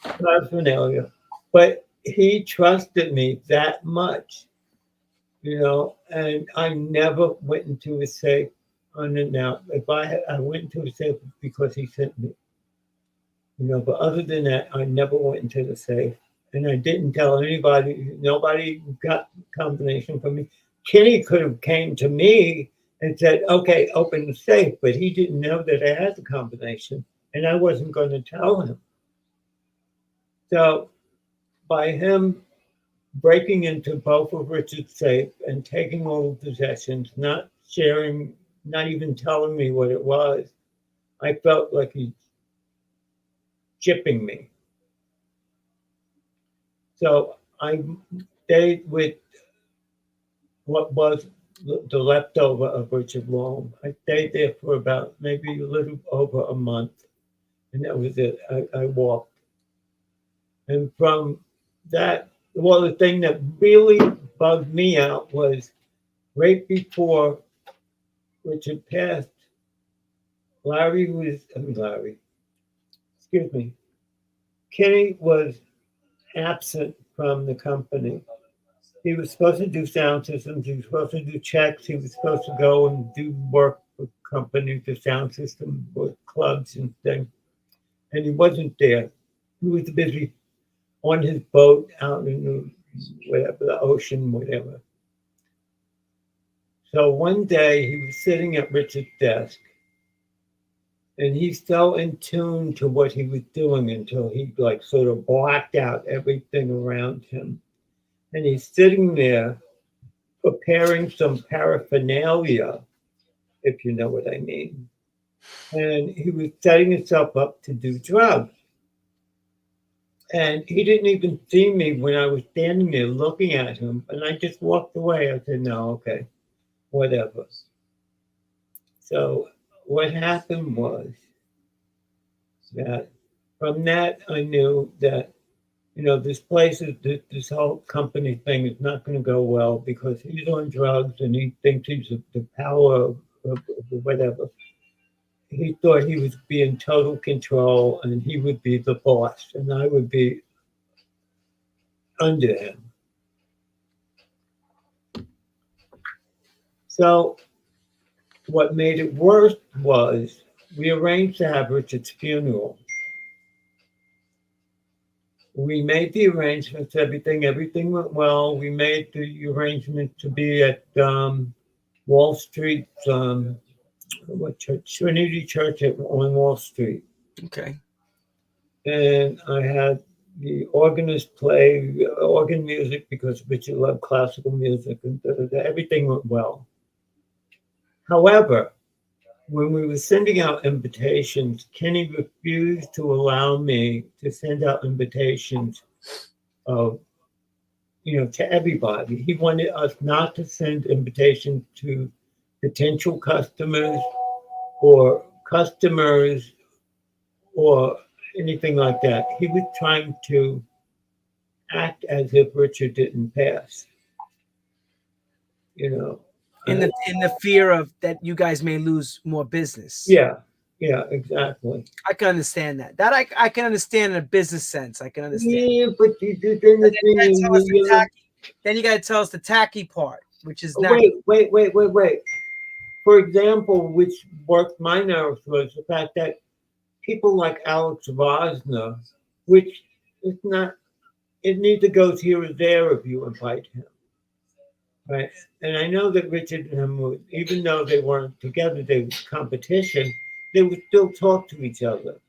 Yeah, paraphernalia. But he trusted me that much, and I never went into his safe unannounced. If I went into his safe because he sent me, but other than that, I never went into the safe. And I didn't tell anybody. Nobody got combination from me. Kenny could have came to me and said, okay, open the safe. But he didn't know that I had the combination. And I wasn't going to tell him. So by him breaking into both of Richard's safe and taking all the possessions, not sharing not even telling me what it was. I felt like he's chipping me. So I stayed with what was the leftover of Richard Long. I stayed there for about maybe a little over a month, and that was it. I walked. And from that, well, the thing that really bugged me out was right before Richard passed, excuse me, Kenny was absent from the company. He was supposed to do sound systems. He was supposed to do checks. He was supposed to go and do work for companies, the sound system, with clubs and things. And he wasn't there. He was busy on his boat out in the ocean, whatever. So one day he was sitting at Richard's desk, and he's so in tune to what he was doing until he like sort of blacked out everything around him. And he's sitting there preparing some paraphernalia, if you know what I mean. And he was setting himself up to do drugs. And he didn't even see me when I was standing there looking at him. And I just walked away. I said, no, okay, whatever. So what happened was that from that, I knew that, you know, this whole company thing is not going to go well because he's on drugs and he thinks he's the power of whatever. He thought he would be in total control and he would be the boss and I would be under him. So what made it worse was we arranged to have Richard's funeral. We made the arrangements, everything went well. We made the arrangements to be at Wall Street, what church? Trinity Church on Wall Street. Okay. And I had the organist play organ music because Richard loved classical music, and everything went well. However, when we were sending out invitations, Kenny refused to allow me to send out invitations of, you know, to everybody. He wanted us not to send invitations to potential customers or anything like that. He was trying to act as if Richard didn't pass, you know. In the fear of that you guys may lose more business. Yeah, exactly. I can understand that. That I can understand in a business sense. I can understand. Yeah, but then you got to tell us the tacky part, which is not. Wait. For example, which worked my nerves was the fact that people like Alex Vosner, which is not, it neither goes here or there if you invite him. Right. And I know that Richard and him would, even though they weren't together, they were competition, they would still talk to each other.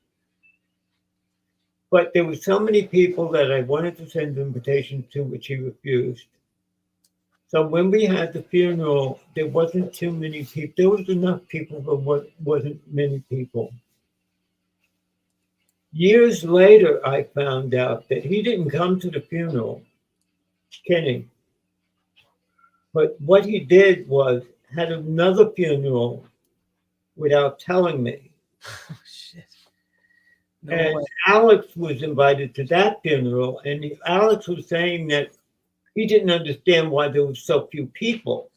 But there were so many people that I wanted to send invitations to, which he refused. So when we had the funeral, there wasn't too many people. There was enough people, but wasn't many people. Years later, I found out that he didn't come to the funeral, Kenny. But what he did was had another funeral without telling me. Oh, shit. No and way. Alex was invited to that funeral, and Alex was saying that he didn't understand why there were so few people.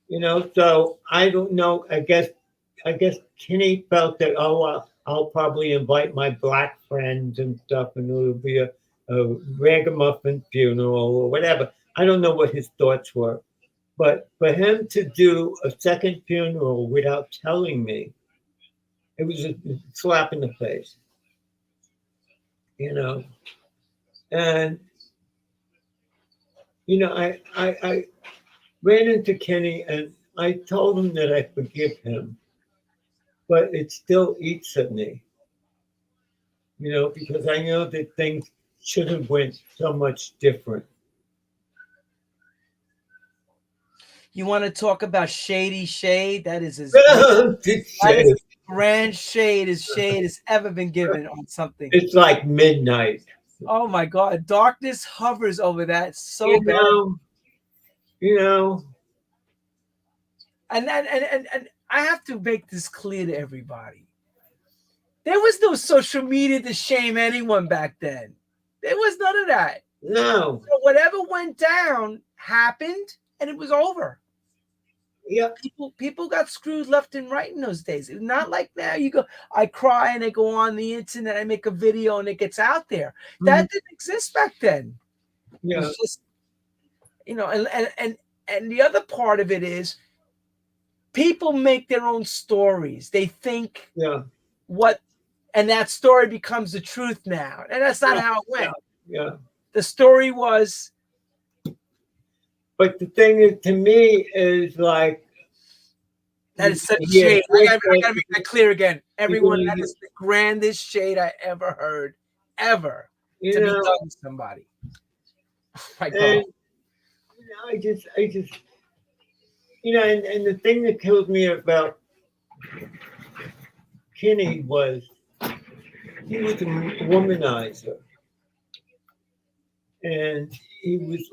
You know, so I don't know. I guess Kenny felt that, I'll probably invite my black friends and stuff, and it'll be a ragamuffin funeral or whatever. I don't know what his thoughts were, but for him to do a second funeral without telling me, it was a slap in the face, you know. And you know, I ran into Kenny and I told him that I forgive him, but it still eats at me, you know, because I know that things should have went so much different. You want to talk about shady shade? That is It's grand shade has ever been given on something. like midnight. Oh my God, darkness hovers over that so You bad. know. And I have to make this clear to everybody. There was no social media to shame anyone back then. There was none of that. No. So whatever went down happened, and it was over. Yeah. People got screwed left and right in those days. It's not like now. You go, I cry and I go on the internet, I make a video and it gets out there. That didn't exist back then. Yeah. It was just, and the other part of it is people make their own stories. They think and that story becomes the truth now. And that's not how it went. Yeah. The story was. But the thing is, to me, is like. That is such shade. I gotta make that clear again. Everyone, that is the grandest shade I ever heard, ever, to be done to somebody. My God. And, I just, and the thing that killed me about Kenny was he was a womanizer. And he was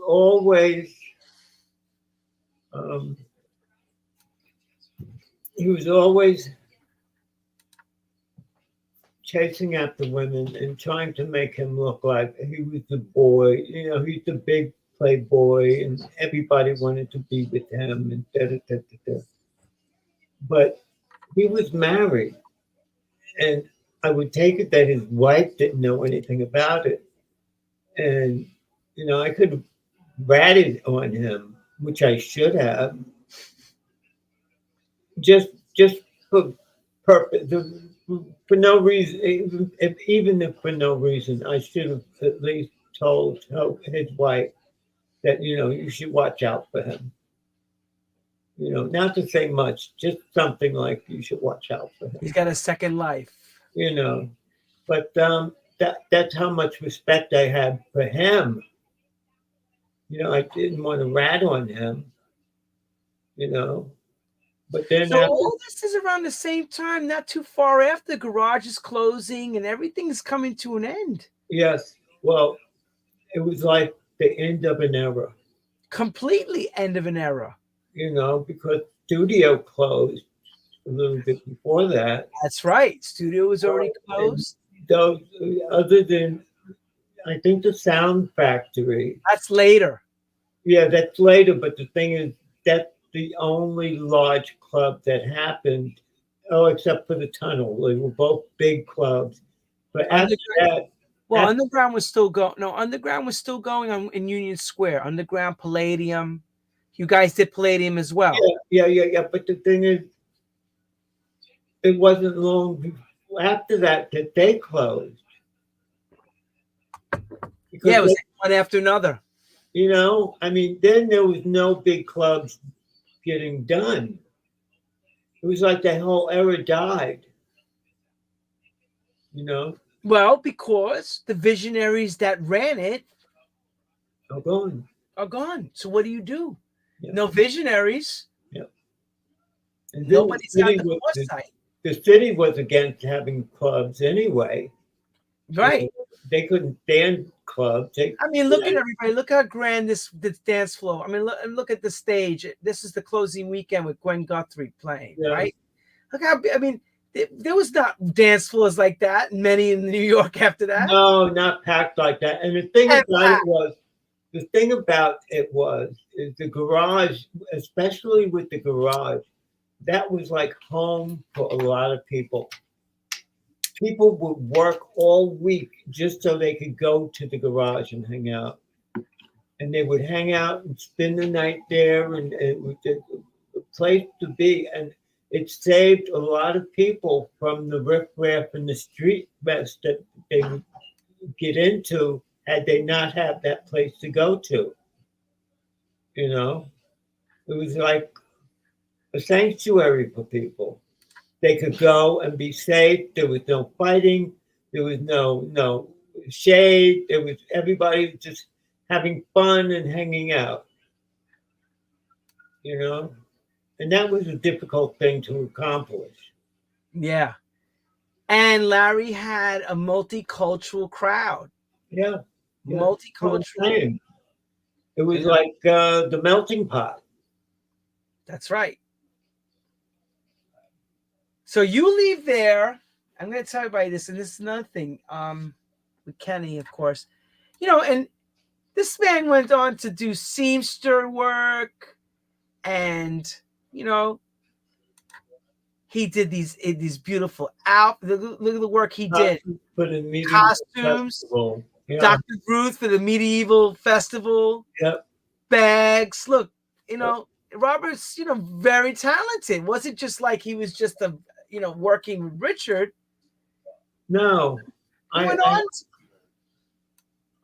always chasing after women and trying to make him look like he was the boy. He's the big playboy, and everybody wanted to be with him. And But he was married, and I would take it that his wife didn't know anything about it. And I could have ratted on him, which I should have, just for purpose, for no reason. Even if for no reason, I should have at least told his wife that you should watch out for him. Not to say much, just something like you should watch out for him. He's got a second life. But that's how much respect I had for him. I didn't want to rat on him. But then so all this is around the same time, not too far after the garage is closing and everything's coming to an end. Yes. Well, it was like the end of an era. Completely end of an era. Because studio closed a little bit before that. That's right. Studio was already closed. Those, other than, I think, the Sound Factory. That's later. Yeah, that's later. But the thing is, that's the only large club that happened. Oh, except for the Tunnel. They were both big clubs. But after that. Well, Underground was still going. No, Underground was still going on in Union Square. Underground, Palladium. You guys did Palladium as well. Yeah. But the thing is, it wasn't long after that they closed. It was one after another. Then there was no big clubs getting done. It was like that whole era died. Well, because the visionaries that ran it are gone. So what do you do? Yeah. No visionaries. Yeah. And nobody's got the foresight. The city was against having clubs anyway. Right. They couldn't stand clubs. Look at everybody. Look how grand this dance floor. Look at the stage. This is the closing weekend with Gwen Guthrie playing, right? Look how, there was not dance floors like that, many in New York after that. No, not packed like that. And the thing about it was is the garage, especially with the garage, that was like home for a lot of people. People would work all week just so they could go to the garage and hang out. And they would hang out and spend the night there, and it was a place to be. And it saved a lot of people from the riffraff and the street mess that they would get into had they not had that place to go to. It was like a sanctuary for people. They could go and be safe. There was no fighting. There was no shade. There was everybody just having fun and hanging out. you know, and that was a difficult thing to accomplish. Yeah. And Larry had a multicultural crowd. Yeah, yeah. Multicultural. It was like the melting pot. That's right. So you leave there. I'm going to tell everybody this, and this is another thing. With Kenny, of course, and this man went on to do Seamster work, and he did these beautiful look at the work he did. For the medieval costumes, yeah. Dr. Ruth for the medieval festival. Yep. Bags. Look, Robert's very talented. Wasn't just like he was just a working with Richard. No, he went on.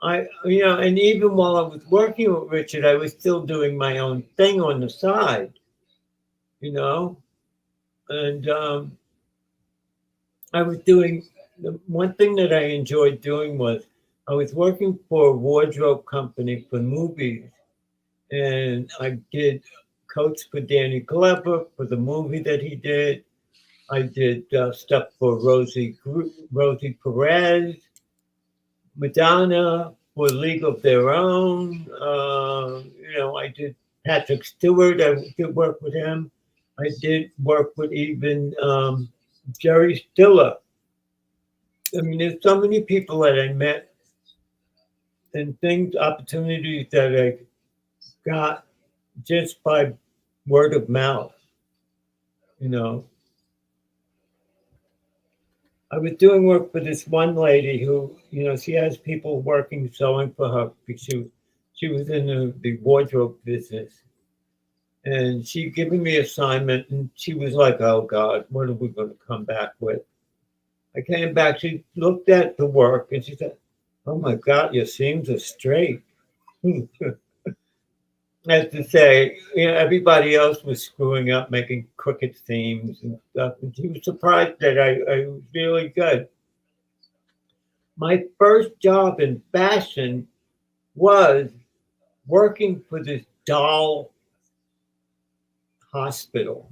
And even while I was working with Richard, I was still doing my own thing on the side, and I was doing the one thing that I enjoyed doing was I was working for a wardrobe company for movies, and I did coats for Danny Glover for the movie that he did. I did stuff for Rosie Perez, Madonna, for League of Their Own. I did Patrick Stewart. I did work with him. I did work with even Jerry Stiller. I mean, there's so many people that I met and opportunities that I got just by word of mouth, I was doing work for this one lady who, she has people working sewing for her because she was in the wardrobe business. And she giving me assignment, and she was like, "Oh God, what are we going to come back with?" I came back. She looked at the work and she said, "Oh my God, your seams are straight." As to say, everybody else was screwing up, making crooked seams and stuff. And she was surprised that I was really good. My first job in fashion was working for this doll hospital.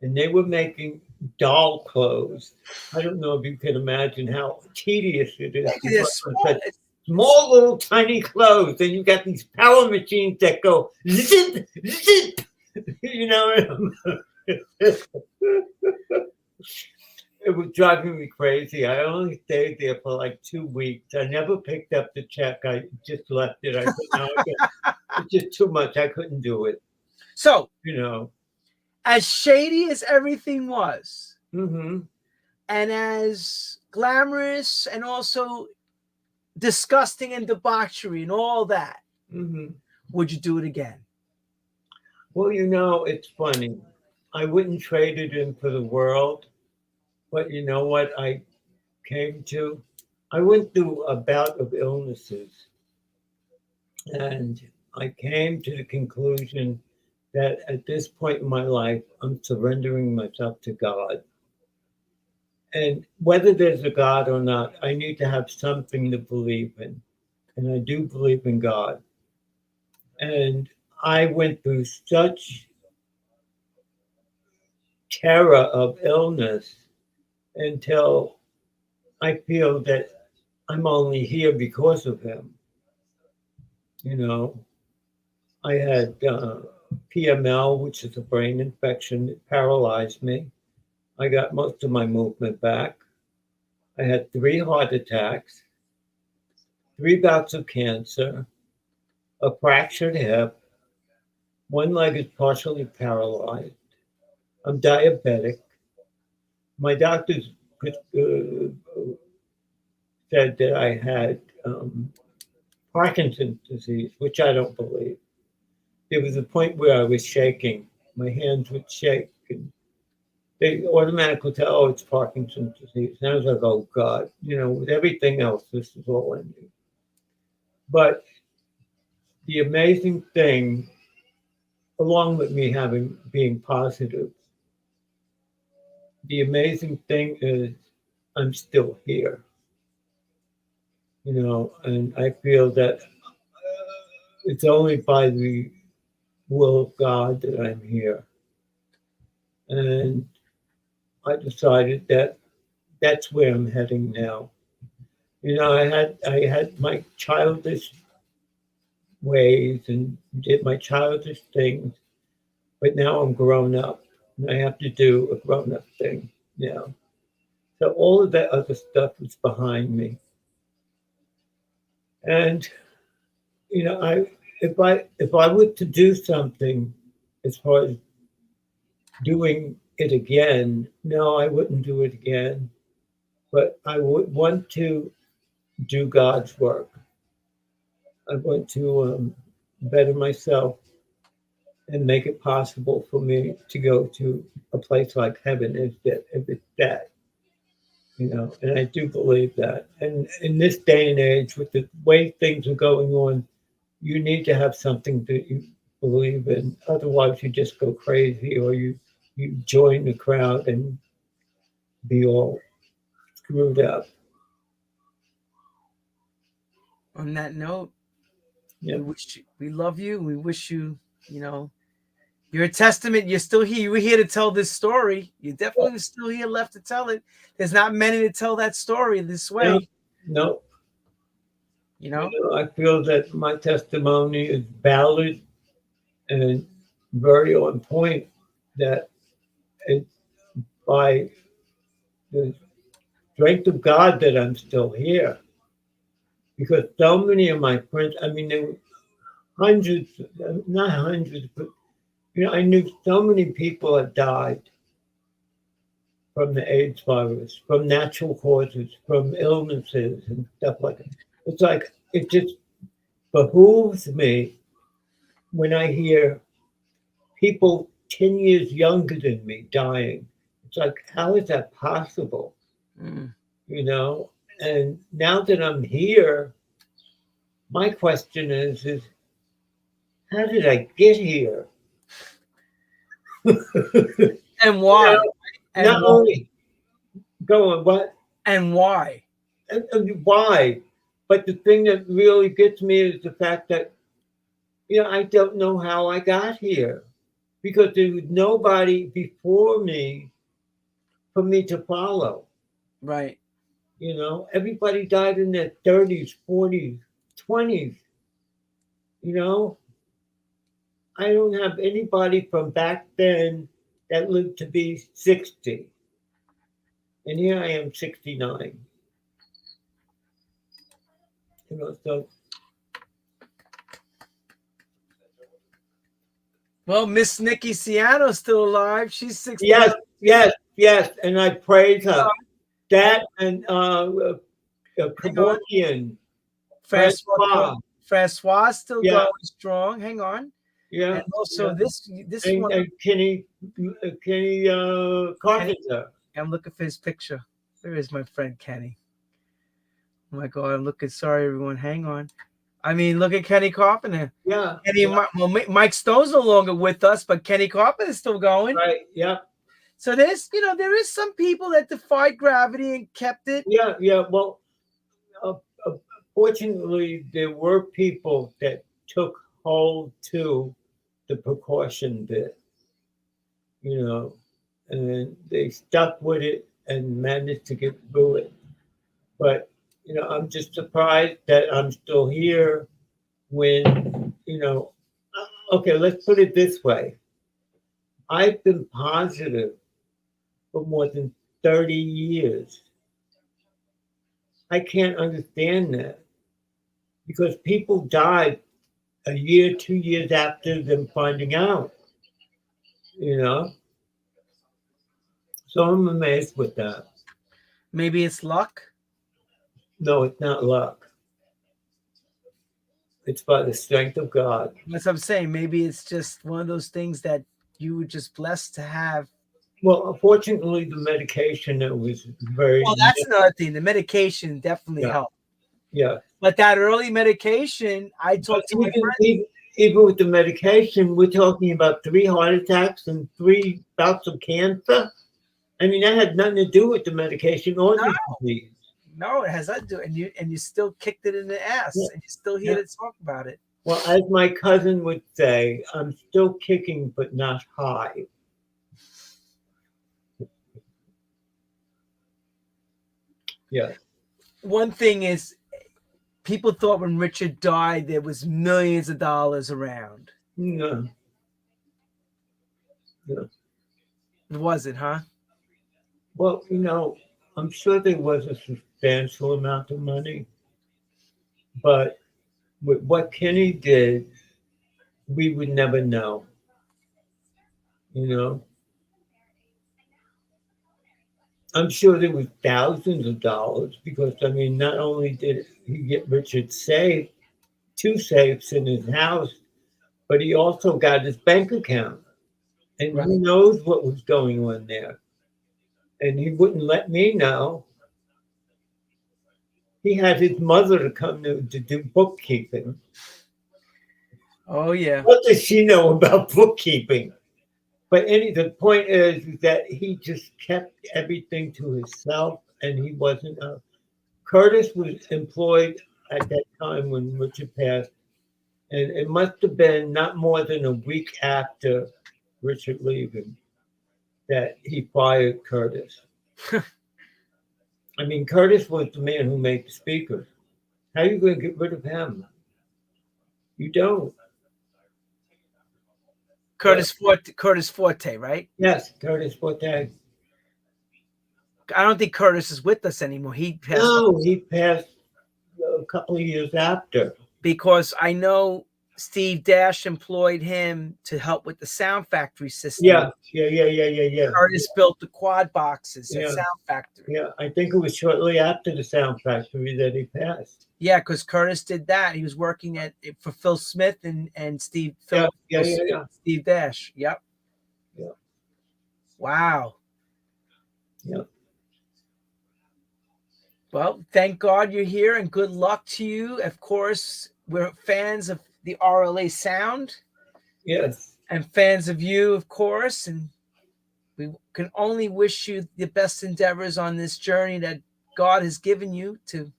And they were making doll clothes. I don't know if you can imagine how tedious it is to work on small little tiny clothes. And you got these power machines that go zip, zip. It was driving me crazy. I only stayed there for like 2 weeks. I never picked up the check. I just left it. I said, it's just too much. I couldn't do it. So, as shady as everything was, mm-hmm. and as glamorous and also disgusting and debauchery and all that, mm-hmm. would you do it again? Well, it's funny. I wouldn't trade it in for the world. But you know what I came to? I went through a bout of illnesses. And I came to the conclusion that at this point in my life, I'm surrendering myself to God. And whether there's a God or not, I need to have something to believe in. And I do believe in God. And I went through such terror of illness until I feel that I'm only here because of him. I had PML, which is a brain infection. It paralyzed me. I got most of my movement back. I had 3 heart attacks, 3 bouts of cancer, a fractured hip, 1 leg is partially paralyzed. I'm diabetic. My doctors said that I had Parkinson's disease, which I don't believe. There was a point where I was shaking. My hands would shake. And they automatically tell, "Oh, it's Parkinson's disease." And I was like, "Oh, God." With everything else, this is all I knew. But the amazing thing, along with me being positive, the amazing thing is I'm still here. And I feel that it's only by the will of God that I'm here. And I decided that that's where I'm heading now. You know, I had my childish ways and did my childish things, but now I'm grown up and I have to do a grown up thing now. So all of that other stuff is behind me. And you know, if I were to do something as far as doing it again, no, I wouldn't do it again. But I would want to do God's work. I want to better myself and make it possible for me to go to a place like heaven if it's that, you know. And I do believe that. And in this day and age, with the way things are going on, you need to have something that you believe in. Otherwise, you just go crazy, or you join the crowd and be all screwed up. On that note, Yeah. we love you. We wish you, you know, you're a testament. You're still here. You were here to tell this story. You're definitely still here left to tell it. There's not many to tell that story this way. No. You know, I feel that my testimony is valid and very on point. That it's by the strength of God that I'm still here. Because so many of my friends, I mean, there were hundreds, not hundreds, but you know, I knew so many people have died from the AIDS virus, from natural causes, from illnesses and stuff like that. It's like, it just behooves me when I hear people 10 years younger than me dying. It's like, how is that possible? You know? And now that I'm here, my question is how did I get here? and why? You know, and not why? only going, what? And why? And why? But the thing that really gets me is the fact that, you know, I don't know how I got here because there was nobody before me for me to follow. Right. You know, everybody died in their 30s, 40s, 20s. You know, I don't have anybody from back then that lived to be 60. And here I am, 69. You know, so. Well, Miss Nikki Ciano's still alive. She's 69. Yes. And I praise her. That and Kevorkian. Francois still going strong. Hang on. Yeah. And also this and, one. And Kenny Carpenter. I'm looking for his picture. There is my friend Kenny. Oh my God, I'm looking. Sorry, everyone. Hang on. I mean, look at Kenny Carpenter. Yeah. Mike Stone's no longer with us, but Kenny Carpenter's still going. Right. Yeah. So there's, you know, there is some people that defied gravity and kept it. Yeah. Well, fortunately, there were people that took hold to the precaution bit, you know, and they stuck with it and managed to get through it. But, you know, I'm just surprised that I'm still here when, you know, okay, let's put it this way. I've been positive for more than 30 years. I can't understand that because people died a year, 2 years after them finding out, you know? So I'm amazed with that. Maybe it's luck? No, it's not luck. It's by the strength of God. That's what I'm saying. Maybe it's just one of those things that you were just blessed to have. Well, unfortunately, the medication that was very. Well, that's another thing. The medication definitely helped. Yeah. But that early medication, I talked to my friend. Even with the medication, we're talking about 3 heart attacks and 3 bouts of cancer. I mean, that had nothing to do with the medication or the disease. No, it has nothing to do. And you still kicked it in the ass, and you're still here to talk about it. Well, as my cousin would say, I'm still kicking, but not high. Yeah. One thing is, people thought when Richard died, there was millions of dollars around. No. No. It wasn't, huh? Well, I'm sure there was a substantial amount of money, but with what Kenny did, we would never know. I'm sure there was thousands of dollars because, not only did he get Richard two safes in his house, but he also got his bank account. And Right. who knows what was going on there. And he wouldn't let me know. He had his mother to come to do bookkeeping. Oh, yeah. What does she know about bookkeeping? But the point is that he just kept everything to himself, and he wasn't. Curtis was employed at that time when Richard passed, and it must have been not more than a week after Richard leaving that he fired Curtis. Curtis was the man who made the speakers. How are you going to get rid of him? You don't. Curtis Forte, right? Yes, Curtis Forte. I don't think Curtis is with us anymore. He passed. No, he passed a couple of years after. Because I know Steve Dash employed him to help with the Sound Factory system. Yeah. Curtis built the quad boxes at Sound Factory. Yeah, I think it was shortly after the Sound Factory that he passed. Yeah, because Curtis did that. He was working for Phil Smith and Steve. Steve Dash. Yep. Yeah. Wow. Yep. Well, thank God you're here, and good luck to you. Of course, we're fans of the RLA sound. Yes. And fans of you, of course. And we can only wish you the best endeavors on this journey that God has given you to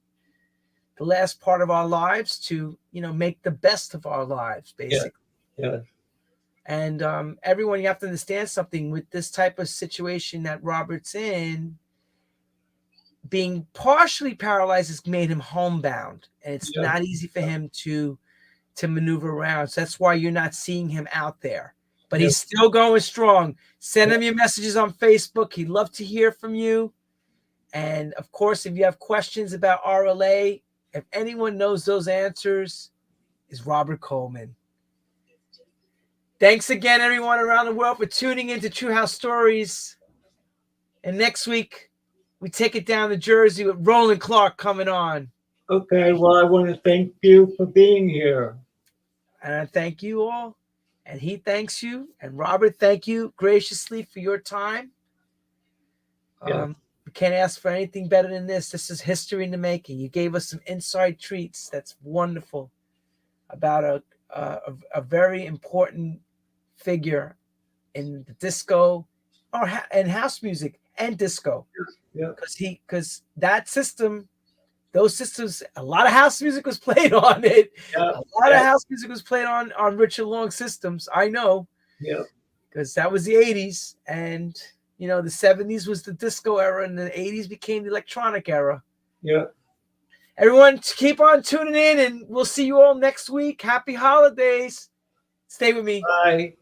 the last part of our lives to, make the best of our lives, basically. Yeah. And everyone, you have to understand something with this type of situation that Robert's in. Being partially paralyzed has made him homebound, and it's not easy for him to maneuver around. So that's why you're not seeing him out there. But he's still going strong. Send him your messages on Facebook. He'd love to hear from you. And of course, if you have questions about RLA, if anyone knows those answers, is Robert Coleman. Thanks again, everyone around the world, for tuning into True House Stories. And next week, we take it down to Jersey with Roland Clark coming on. Okay, well, I want to thank you for being here. And I thank you all. And he thanks you. And Robert, thank you graciously for your time. We can't ask for anything better than this. This is history in the making. You gave us some inside treats. That's wonderful about a very important figure in the disco and house music and disco. Because that system, those systems, a lot of house music was played on it. A lot of house music was played on Richard Long systems. I know. Yeah. Because that was the 80s. And, the 70s was the disco era, and the 80s became the electronic era. Yeah. Everyone, keep on tuning in, and we'll see you all next week. Happy holidays. Stay with me. Bye.